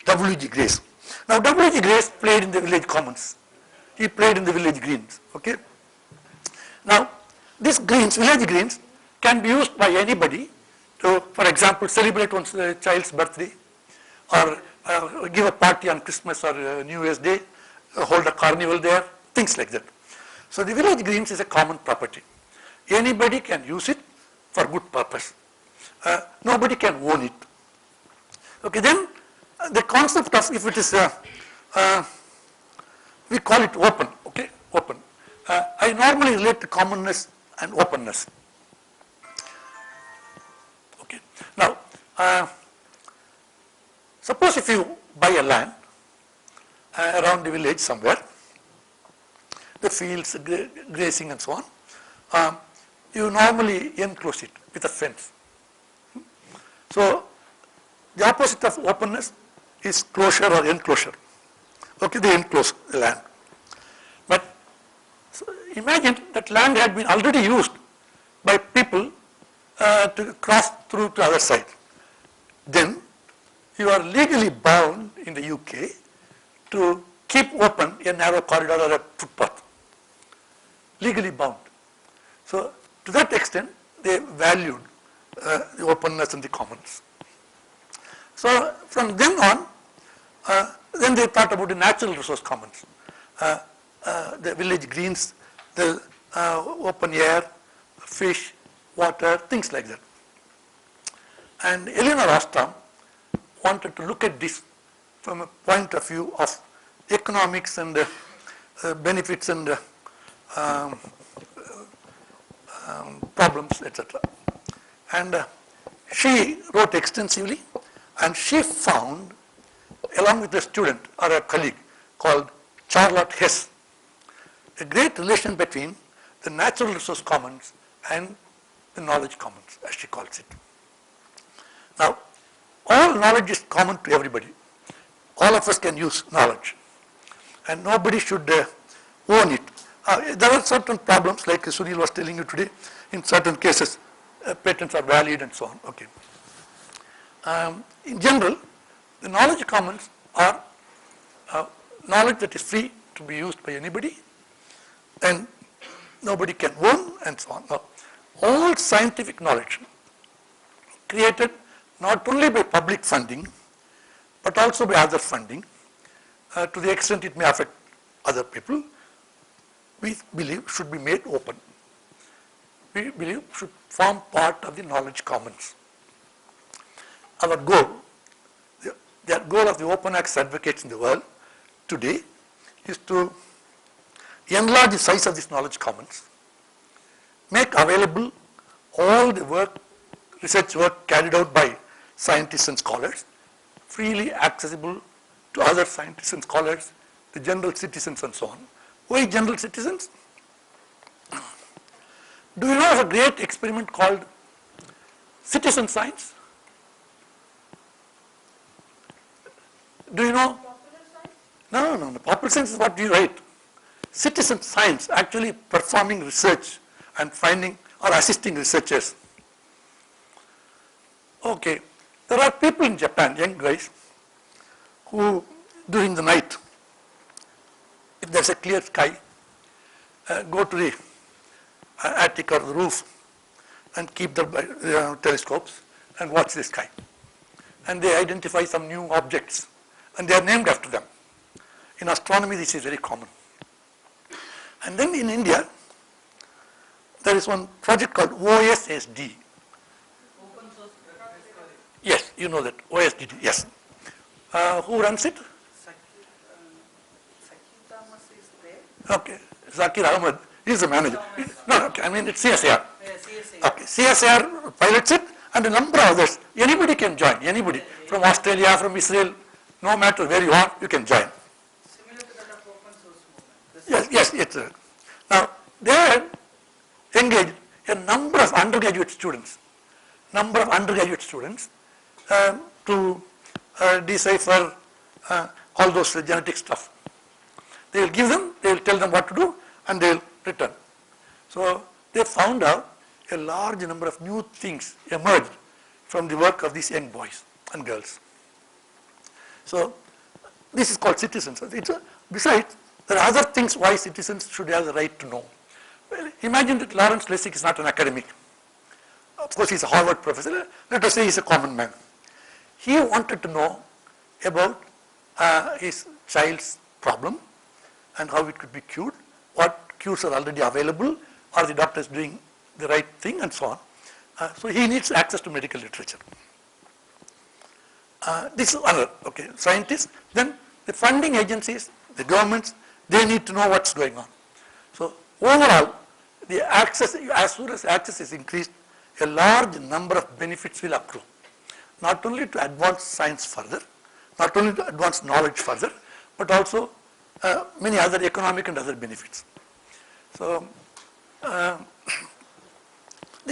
W.G. Grace. Now, W.G. Grace played in the village commons. He played in the village greens. Okay. Now, these greens, village greens, can be used by anybody to, for example, celebrate one's child's birthday, or give a party on Christmas or New Year's Day, hold a carnival there, things like that. So the village greens is a common property. Anybody can use it for good purpose. Nobody can own it. Okay, then the concept of if it is, we call it open, okay, open. I normally relate to commonness and openness. Okay, now, suppose if you buy a land around the village somewhere, the fields, grazing and so on, you normally enclose it with a fence. So, the opposite of openness is closure or enclosure. Okay, they enclose the land. But so imagine that land had been already used by people to cross through to the other side. Then you are legally bound in the UK to keep open a narrow corridor or a footpath. Legally bound. So to that extent, they valued the openness and the commons. So from then on, then they thought about the natural resource commons, the village greens, the open air, fish, water, things like that. And Eleanor Ostrom wanted to look at this from a point of view of economics and benefits and problems, etc. And she wrote extensively, and she found, along with a student or a colleague called Charlotte Hess, a great relation between the natural resource commons and the knowledge commons, as she calls it. Now, all knowledge is common to everybody. All of us can use knowledge, and nobody should own it. There are certain problems, like Sunil was telling you today. In certain cases, patents are valid and so on. Okay. In general, the knowledge commons are knowledge that is free to be used by anybody, and nobody can own, and so on. Now, all scientific knowledge created not only by public funding, but also by other funding, to the extent it may affect other people, we believe should be made open. We believe should form part of the knowledge commons. Our goal, the goal of the open access advocates in the world today is to enlarge the size of this knowledge commons, make available all the work, research work carried out by scientists and scholars, freely accessible to other scientists and scholars, the general citizens and so on. Why general citizens? Do you know of a great experiment called citizen science? Do you know? No. Popular science is what you write. Citizen science, actually performing research and finding or assisting researchers. Okay, there are people in Japan, young guys, who during the night, if there's a clear sky, go to the attic or the roof and keep the telescopes and watch the sky. And they identify some new objects, and they are named after them. In astronomy, this is very common. And then in India, there is one project called OSSD. Open source. Yes, you know that, OSSD, yes. Who runs it? Thomas is there. Okay, Zakir Ahmed, he's the manager. No, okay, I mean it's CSAR. Yeah, CSA. Okay, CSAR pilots it, and a number of others. Anybody can join, anybody. From Australia, from Israel, no matter where you are, you can join. Similar to that of open source movement. Yes, it's now they are engaged a number of undergraduate students to decipher all those genetic stuff. They will give them, they will tell them what to do, and they will return. So they found out a large number of new things emerged from the work of these young boys and girls. So this is called citizens. Besides, there are other things why citizens should have the right to know. Well, imagine that Lawrence Lessig is not an academic. Of course, he's a Harvard professor. Let us say he's a common man. He wanted to know about his child's problem and how it could be cured, what cures are already available, are the doctors doing the right thing, and so on. So he needs access to medical literature. This is another, okay, scientists. Then the funding agencies, the governments, they need to know what's going on. So overall, the access, as soon as access is increased, a large number of benefits will accrue. Not only to advance science further, not only to advance knowledge further, but also many other economic and other benefits. So the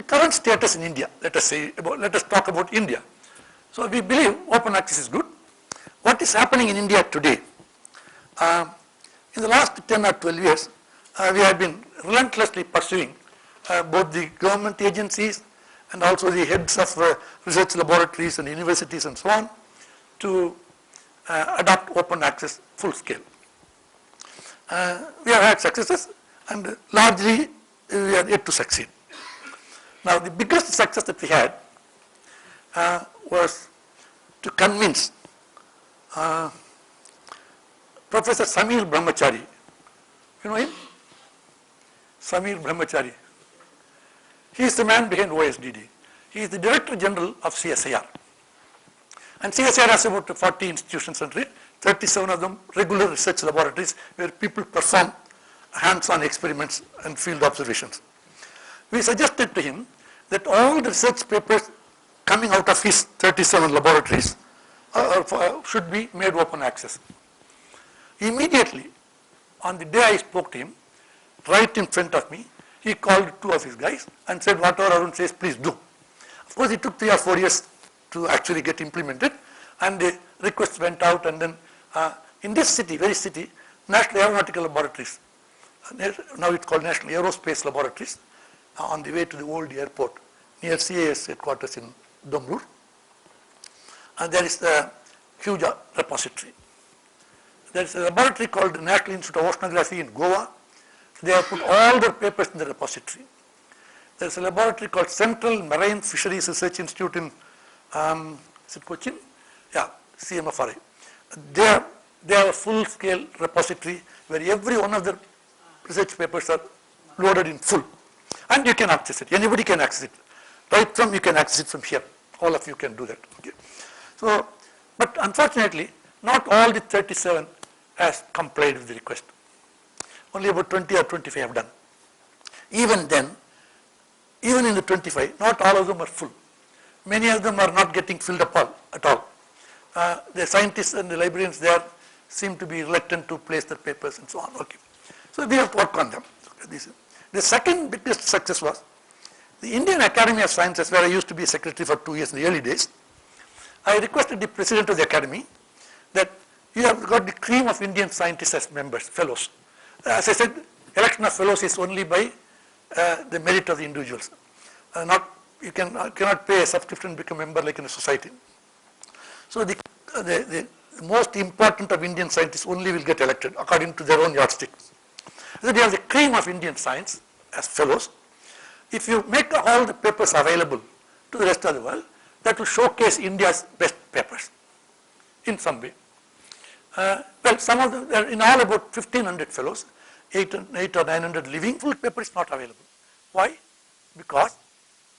current status in India, let us talk about India. So we believe open access is good. What is happening in India today? In the last 10 or 12 years, we have been relentlessly pursuing both the government agencies and also the heads of research laboratories and universities and so on to adopt open access full scale. We have had successes, and largely we are yet to succeed. Now, the biggest success that we had was to convince Professor Samir Brahmachari. You know him? Samir Brahmachari. He is the man behind OSDD. He is the Director General of CSIR. And CSIR has about 40 institutions under it, 37 of them regular research laboratories where people perform hands-on experiments and field observations. We suggested to him that all the research papers coming out of his 37 laboratories should be made open access. Immediately, on the day I spoke to him, right in front of me, he called two of his guys and said, whatever Arun says, please do. Of course, it took 3 or 4 years to actually get implemented, and the requests went out, and then in this city, very city, National Aeronautical Laboratories, now it's called National Aerospace Laboratories, on the way to the old airport near CAS headquarters in Domrur. And there is a huge repository. There is a laboratory called the National Institute of Oceanography in Goa. They have put all their papers in the repository. There is a laboratory called Central Marine Fisheries Research Institute in, is it Cochin? Yeah, CMFRI. They have a full-scale repository where every one of the research papers are loaded in full. And you can access it. Anybody can access it. Right from, you can access it from here. All of you can do that. Okay. So, but unfortunately, not all the 37 has complied with the request. Only about 20 or 25 have done. Even then, even in the 25, not all of them are full. Many of them are not getting filled up at all. The scientists and the librarians there seem to be reluctant to place their papers and so on. Okay. So we have to work on them. The second biggest success was the Indian Academy of Sciences, where I used to be secretary for 2 years in the early days. I requested the president of the academy that you have got the cream of Indian scientists as members, fellows. As I said, election of fellows is only by the merit of the individuals. You cannot pay a subscription and become a member like in a society. So the most important of Indian scientists only will get elected according to their own yardstick. So we have the cream of Indian science as fellows. If you make all the papers available to the rest of the world, that will showcase India's best papers in some way. Well, some of them, there are in all about 1,500 fellows, 8 or 900 living, full paper is not available. Why? Because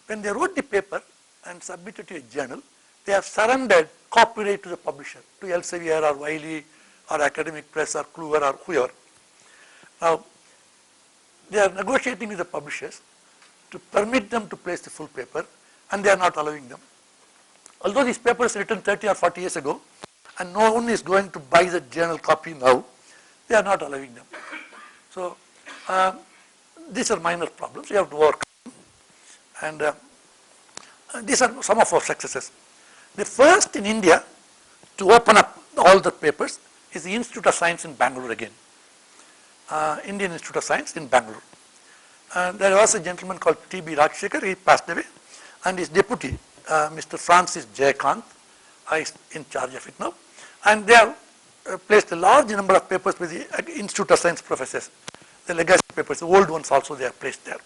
when they wrote the paper and submitted to a journal, they have surrendered copyright to the publisher, to Elsevier or Wiley or Academic Press or Kluwer or whoever. Now, they are negotiating with the publishers to permit them to place the full paper, and they are not allowing them. Although these papers written 30 or 40 years ago, and no one is going to buy the journal copy now, they are not allowing them. So, these are minor problems we have to work on. And these are some of our successes. The first in India to open up all the papers is the Institute of Science in Bangalore again. Indian Institute of Science in Bangalore. There was a gentleman called T.B. Rajshekhar, he passed away, and his deputy, Mr. Francis Jayakant, is in charge of it now. And they have placed a large number of papers with the Institute of Science professors, the legacy papers, the old ones also they are placed there.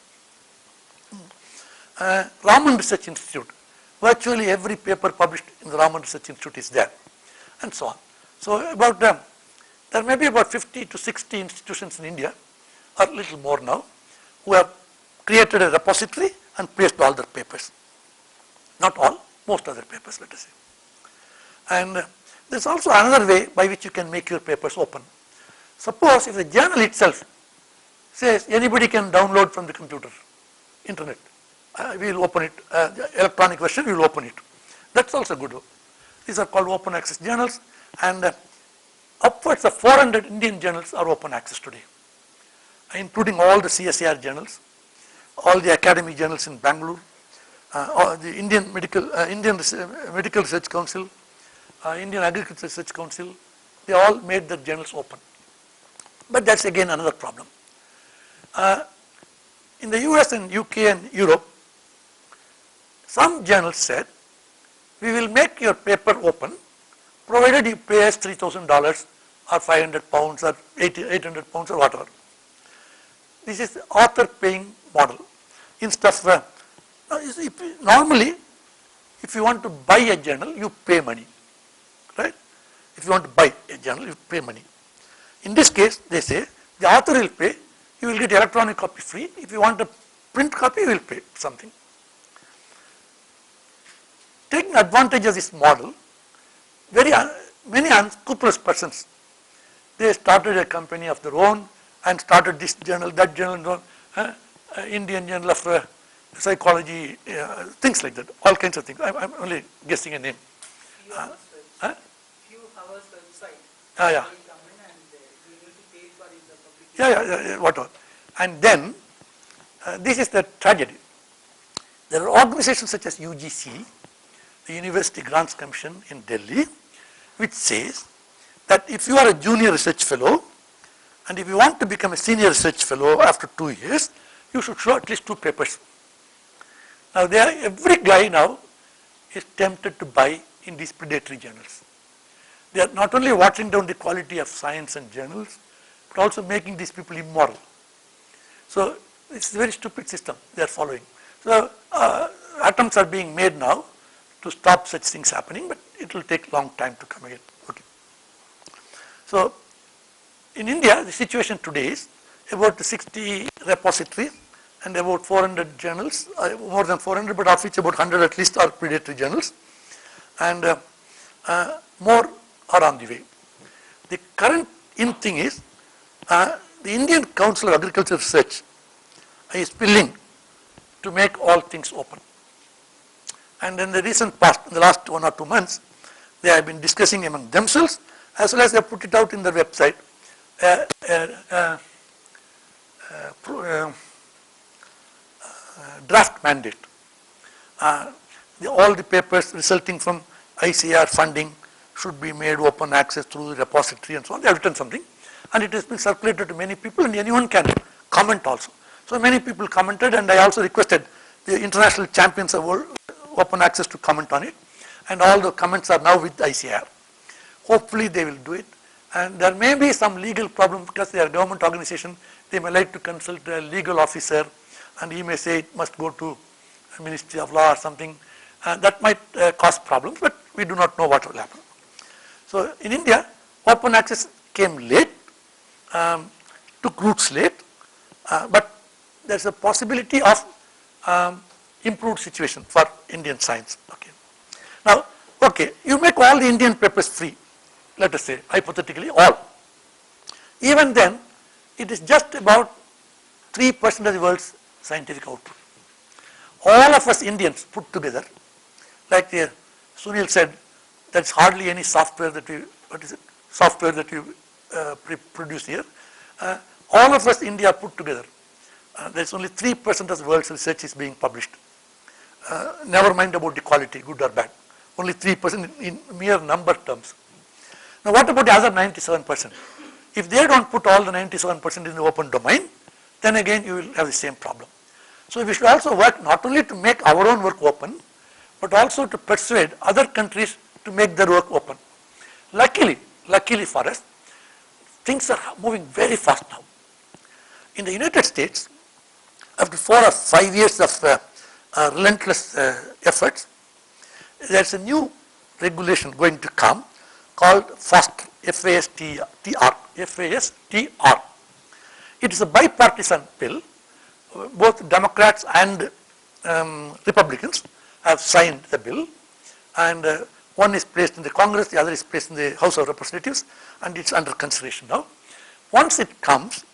Raman Research Institute, virtually every paper published in the Raman Research Institute is there, and so on. So about there may be about 50 to 60 institutions in India, or a little more now, who have created a repository and placed all their papers. Not all, most other papers, let us say. And there is also another way by which you can make your papers open. Suppose if the journal itself says anybody can download from the computer, internet, we will open it, the electronic version we will open it. That's also good. These are called open access journals, and upwards of 400 Indian journals are open access today, including all the CSIR journals, all the academic journals in Bangalore, all the Indian Medical Research Council, Indian Agricultural Research Council, they all made their journals open. But that's again another problem. In the US and UK and Europe, some journals said, we will make your paper open provided you pay us $3,000 or 500 pounds or 800 pounds or whatever. This is the author paying model. Instead of, normally, if you want to buy a journal, you pay money, right? If you want to buy a journal, you pay money. In this case, they say, the author will pay, you will get electronic copy free. If you want a print copy, you will pay something. Taking advantage of this model, many unscrupulous persons, they started a company of their own and started this journal, that journal, Indian Journal of Psychology, things like that, all kinds of things. I'm only guessing a name. Few hours website. Yeah. Whatever. And then, this is the tragedy. There are organizations such as UGC, the University Grants Commission in Delhi, which says that if you are a junior research fellow, and if you want to become a senior research fellow after 2 years, you should show at least 2 papers. Now, every guy now is tempted to buy in these predatory journals. They are not only watering down the quality of science and journals, but also making these people immoral. So, it's a very stupid system they are following. So, attempts are being made now to stop such things happening, but it will take long time to come again. Okay. So, in India, the situation today is about 60 repositories and about 400 journals, more than 400, but of which about 100 at least are predatory journals, and more are on the way. The current in thing is, the Indian Council of Agricultural Research is willing to make all things open. And in the recent past, in the last 1 or 2 months, they have been discussing among themselves, as well as they put it out in their website, draft mandate. All the papers resulting from ICR funding should be made open access through the repository and so on. They have written something, and it has been circulated to many people, and anyone can comment also. So many people commented, and I also requested the international champions of open access to comment on it, and all the comments are now with ICR. Hopefully they will do it, and there may be some legal problem because they are a government organization. They may like to consult a legal officer, and he may say it must go to a Ministry of Law or something. That might cause problems, but we do not know what will happen. So in India, open access came late, took roots late, but there's a possibility of improved situation for Indian science. Okay. Now, okay, you make all the Indian papers free, let us say, hypothetically, all. Even then, it is just about 3% of the world's scientific output. All of us Indians put together, like Sunil said, there's hardly any software that we, produce here. All of us India put together, there's only 3% of the world's research is being published. Never mind about the quality, good or bad. Only 3% in mere number terms. Now what about the other 97%? If they don't put all the 97% in the open domain, then again you will have the same problem. So we should also work not only to make our own work open, but also to persuade other countries to make their work open. Luckily for us, things are moving very fast now. In the United States, after 4 or 5 years of relentless efforts, there is a new regulation going to come called FASTR, F-A-S-T-R. It is a bipartisan bill. Both Democrats and Republicans have signed the bill, and one is placed in the Congress, the other is placed in the House of Representatives, and it's under consideration now. Once it comes,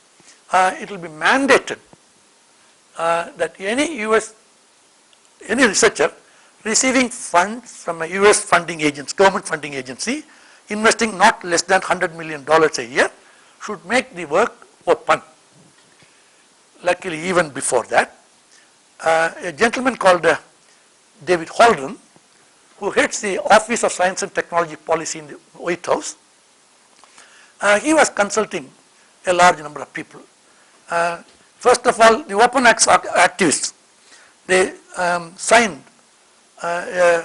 it will be mandated that any researcher receiving funds from a US funding agency, government funding agency, investing not less than $100 million a year, should make the work open. Luckily, even before that, a gentleman called David Holden, who heads the Office of Science and Technology Policy in the White House, he was consulting a large number of people. First of all, the open access activists, they signed a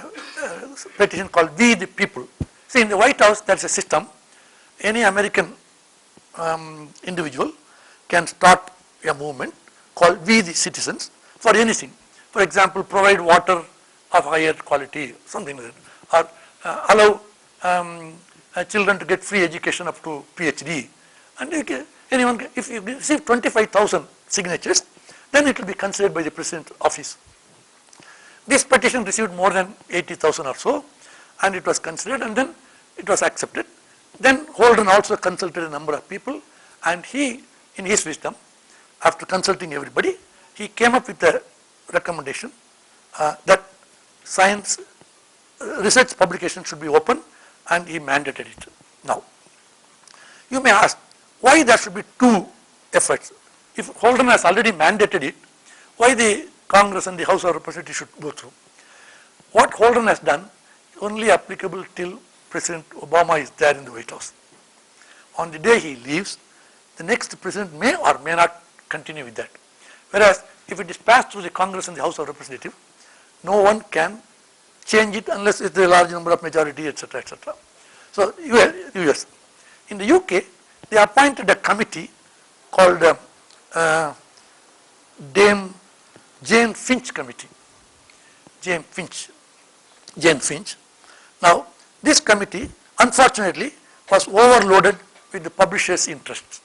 petition called We the People. See, in the White House, there's a system. Any American individual can start a movement called We the Citizens for anything. For example, provide water of higher quality, something like that, or allow children to get free education up to PhD. And anyone, if you receive 25,000 signatures, then it will be considered by the President's office. This petition received more than 80,000 or so, and it was considered, and then it was accepted. Then Holden also consulted a number of people, and he, in his wisdom, after consulting everybody, he came up with a recommendation that science research publication should be open, and he mandated it. Now, you may ask, why there should be two efforts? If Holden has already mandated it, why the Congress and the House of Representatives should go through? What Holden has done is only applicable till President Obama is there in the White House. On the day he leaves, the next president may or may not continue with that. Whereas, if it is passed through the Congress and the House of Representatives, no one can change it unless it's a large number of majority, etc., etc. So, US. In the UK, they appointed a committee called Jane Finch Committee. Jane Finch. Now, this committee, unfortunately, was overloaded with the publishers' interests.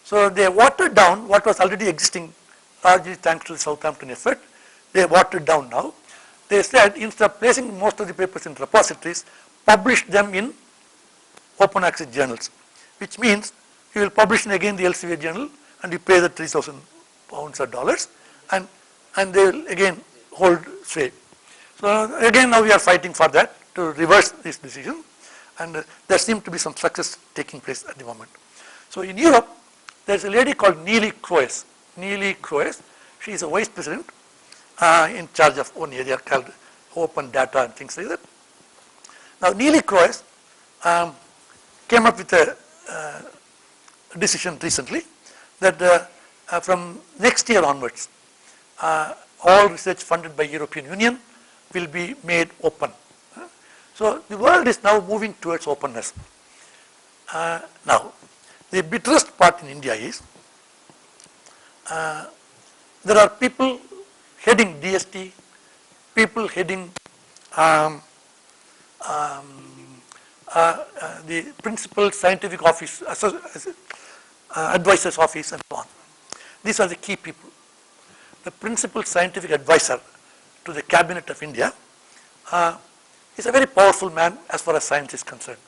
So, they watered down what was already existing, largely thanks to the Southampton effort. They watered down now. They said, instead of placing most of the papers in repositories, publish them in open access journals, which means you will publish in again the Elsevier journal, and you pay the 3,000 pounds or dollars, and they will again hold sway. So again now we are fighting for that to reverse this decision, and there seems to be some success taking place at the moment. So in Europe, there is a lady called Neelie Kroes. She is a vice president in charge of one area called open data and things like that. Now Neelie Kroes came up with a decision recently that from next year onwards, all research funded by European Union will be made open. So the world is now moving towards openness. Now, the bitterest part in India is there are people heading DST, people heading the principal scientific office, advisor's office, and so on. These are the key people. The principal scientific advisor to the cabinet of India is a very powerful man as far as science is concerned.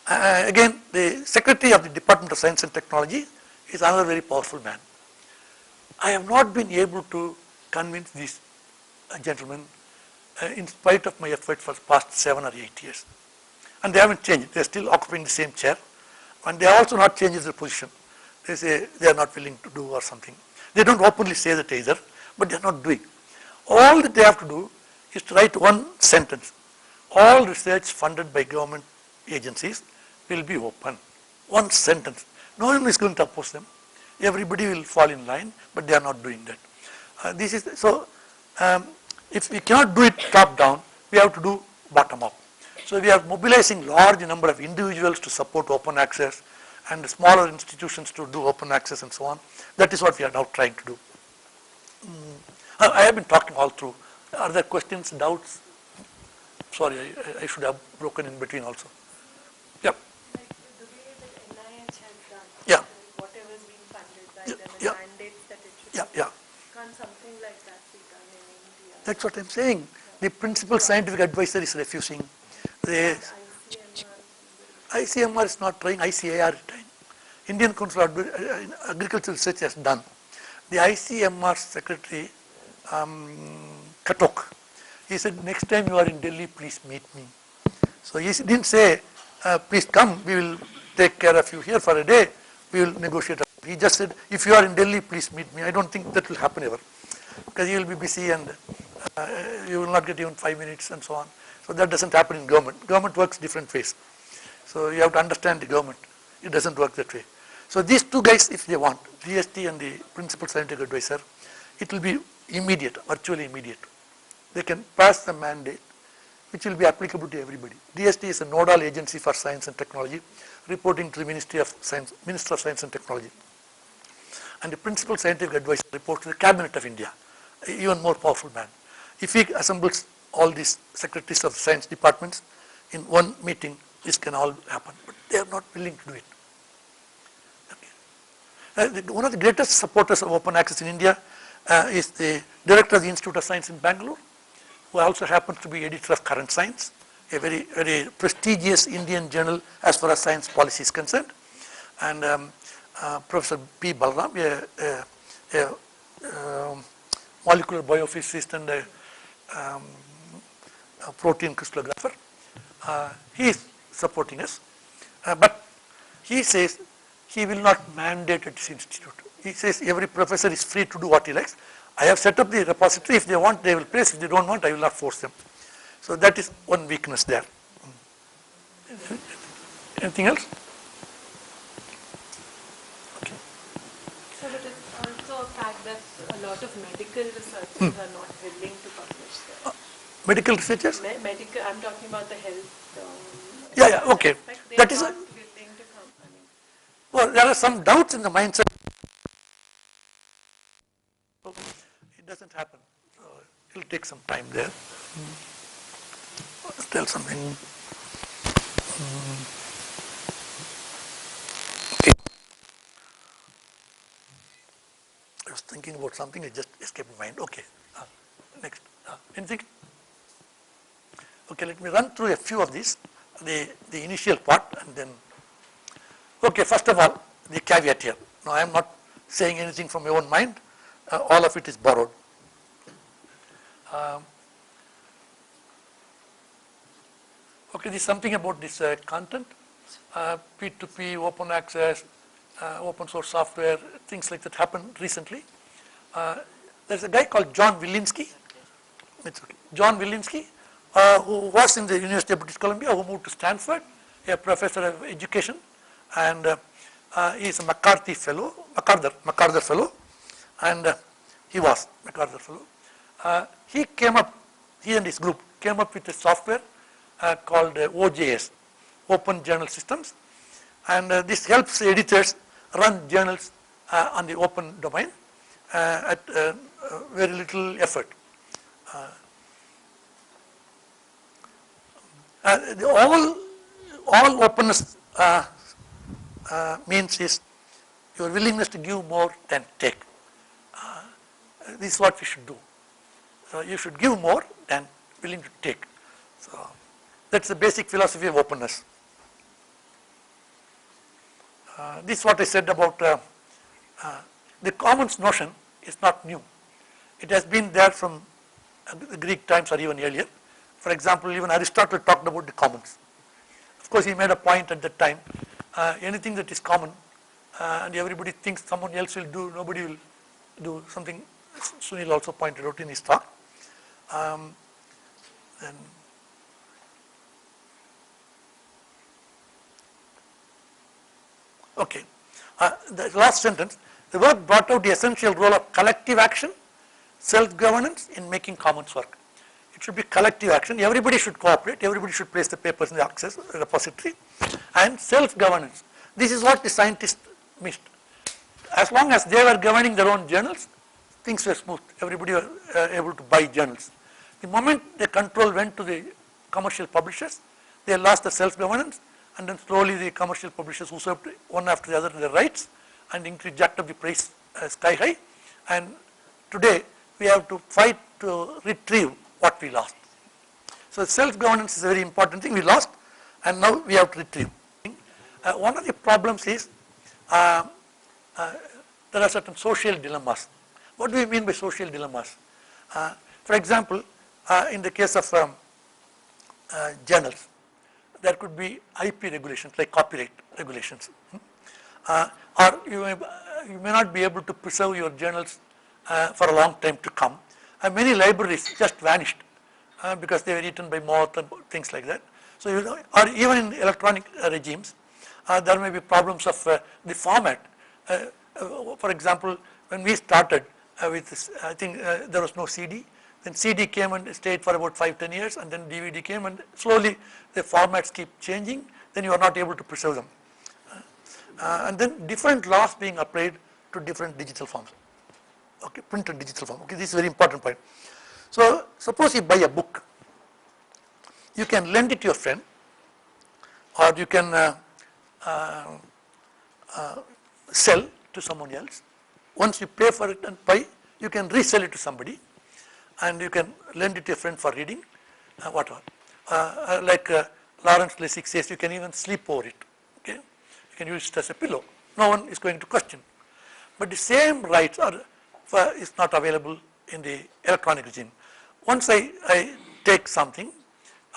Again, the secretary of the Department of Science and Technology is another very powerful man. I have not been able to convince these gentlemen in spite of my efforts for the past 7 or 8 years. And they haven't changed. They are still occupying the same chair. And they are also not changing their position. They say they are not willing to do or something. They don't openly say that either, but they are not doing. All that they have to do is to write one sentence. All research funded by government agencies will be open. One sentence. No one is going to oppose them. Everybody will fall in line, but they are not doing that. If we cannot do it top down, we have to do bottom up. So we are mobilizing large number of individuals to support open access, and smaller institutions to do open access and so on. That is what we are now trying to do. I have been talking all through. Are there questions, doubts? Sorry, I should have broken in between also. Yeah. Like the way that NIH has done, Yeah. like whatever is being funded by Yeah, them and yeah. mandates that it should Yeah, be, yeah. can't something like that be done in India? That's what I'm saying. The principal scientific advisor is refusing. The ICMR, ICMR is not trying, ICAR is trying. Indian Council of Agricultural Research has done. The ICMR secretary, Katok, he said, next time you are in Delhi, please meet me. So he didn't say, please come, we will take care of you here for a day, we will negotiate. He just said, if you are in Delhi, please meet me. I don't think that will happen ever, because you will be busy and you will not get even 5 minutes and so on. So that doesn't happen in government. Government works different ways. So you have to understand the government. It doesn't work that way. So these two guys, if they want, DST and the principal scientific advisor, it will be immediate, virtually immediate. They can pass the mandate, which will be applicable to everybody. DST is a nodal agency for science and technology, reporting to the Ministry of Science, Minister of Science and Technology. And the principal scientific advisor reports to the Cabinet of India, even more powerful man. If he assembles all these secretaries of science departments in one meeting, this can all happen. But they are not willing to do it. One of the greatest supporters of open access in India is the director of the Institute of Science in Bangalore, who also happens to be editor of Current Science, a very, very prestigious Indian journal as far as science policy is concerned. And Professor P. Balram, a molecular biophysicist and a protein crystallographer, he is supporting us. But he says he will not mandate at this institute. He says every professor is free to do what he likes. I have set up the repository. If they want, they will place. If they don't want, I will not force them. So that is one weakness there. Anything else? Okay. So but it's also a fact that a lot of medical researchers are not willing to publish there. Medical researchers? Medical, I'm talking about the health. Yeah, okay. They That are is not willing to come. I mean, well, there are some doubts in the mindset. It doesn't happen. It will take some time there. Tell something. Okay. I was thinking about something, it just escaped my mind. Okay. Next. Anything? Okay, let me run through a few of these. The initial part and then. Okay, first of all, the caveat here. Now, I am not saying anything from my own mind. All of it is borrowed. Okay, this is something about this content, P2P, open access, open source software, things like that happened recently. There's a guy called John Wilinski. It's okay. John Wilinski, who was in the University of British Columbia, who moved to Stanford, a professor of education, and he is a MacArthur fellow, and he was MacArthur fellow. He and his group came up with a software called OJS, Open Journal Systems, and this helps editors run journals on the open domain at very little effort. All openness means is your willingness to give more than take. This is what we should do. So you should give more than willing to take. So that's the basic philosophy of openness. This is what I said about the commons notion is not new. It has been there from the Greek times or even earlier. For example, even Aristotle talked about the commons. Of course, he made a point at that time. Anything that is common and everybody thinks someone else will do, nobody will do something. Sunil also pointed out in his talk. And okay, the last sentence, the work brought out the essential role of collective action, self-governance in making commons work. It should be collective action. Everybody should cooperate. Everybody should place the papers in the access repository, and self-governance. This is what the scientists missed. As long as they were governing their own journals, things were smooth. Everybody were able to buy journals. The moment the control went to the commercial publishers, they lost the self-governance, and then slowly the commercial publishers usurped one after the other their rights and increased, jacked up the price sky high. And today we have to fight to retrieve what we lost. So self-governance is a very important thing we lost, and now we have to retrieve. One of the problems is there are certain social dilemmas. What do we mean by social dilemmas? For example, in the case of journals, there could be IP regulations like copyright regulations, or you may not be able to preserve your journals for a long time to come. Many libraries just vanished because they were eaten by moth and things like that. So, or even in electronic regimes, there may be problems of the format. For example, when we started with this, I think there was no CD. Then CD came and stayed for about 5-10 years, and then DVD came, and slowly the formats keep changing. Then you are not able to preserve them. And then different laws being applied to different digital forms. Okay, print and digital form. Okay, this is a very important point. So suppose you buy a book, you can lend it to your friend, or you can sell to someone else. Once you pay for it and buy, you can resell it to somebody, and you can lend it to a friend for reading, whatever. Like Lawrence Lessig says, you can even sleep over it. Okay, you can use it as a pillow. No one is going to question. But the same rights is not available in the electronic regime. Once I take something,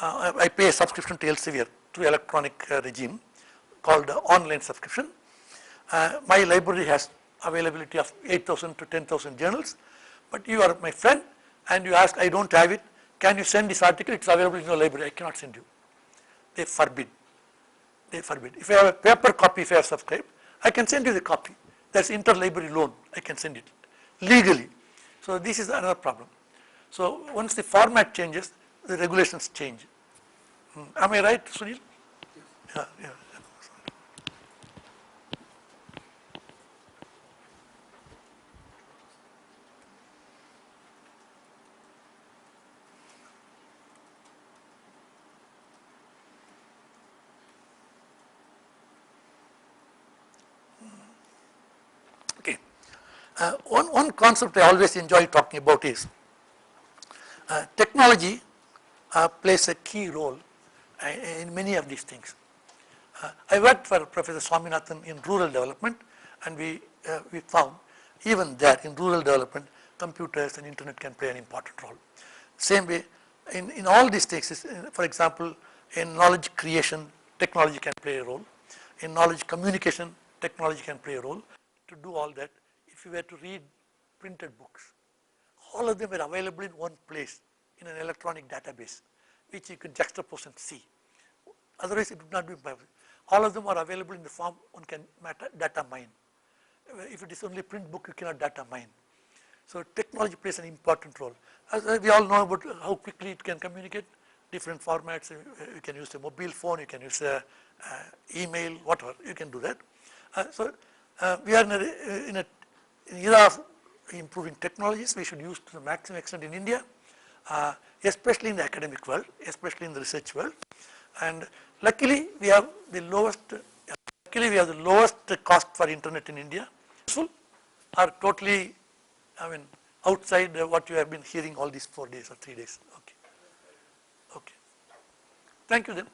I pay a subscription to Elsevier through electronic regime called online subscription. My library has availability of 8,000 to 10,000 journals, but you are my friend and you ask, I don't have it, can you send this article? It's available in your library. I cannot send you. They forbid. They forbid. If I have a paper copy, if I have subscribed, I can send you the copy. There's interlibrary loan. I can send it legally. So this is another problem. So once the format changes, the regulations change. Am I right, Sunil? Yeah, yeah. Okay. One concept I always enjoy talking about is technology plays a key role in many of these things. I worked for Professor Swaminathan in rural development, and we found even there in rural development, computers and internet can play an important role. Same way, in all these things, for example, in knowledge creation, technology can play a role. In knowledge communication, technology can play a role. To do all that, if you were to read printed books, all of them are available in one place in an electronic database, which you can juxtapose and see. Otherwise, it would not be possible. All of them are available in the form one can data mine. If it is only print book, you cannot data mine. So technology plays an important role. As we all know about how quickly it can communicate, different formats. You can use a mobile phone, you can use a email, whatever. You can do that. We are in an era of improving technologies. We should use to the maximum extent in India, especially in the academic world, especially in the research world. And luckily, we have the lowest. Cost for internet in India. Useful or totally, outside what you have been hearing all these 4 days or 3 days. Okay. Okay. Thank you then.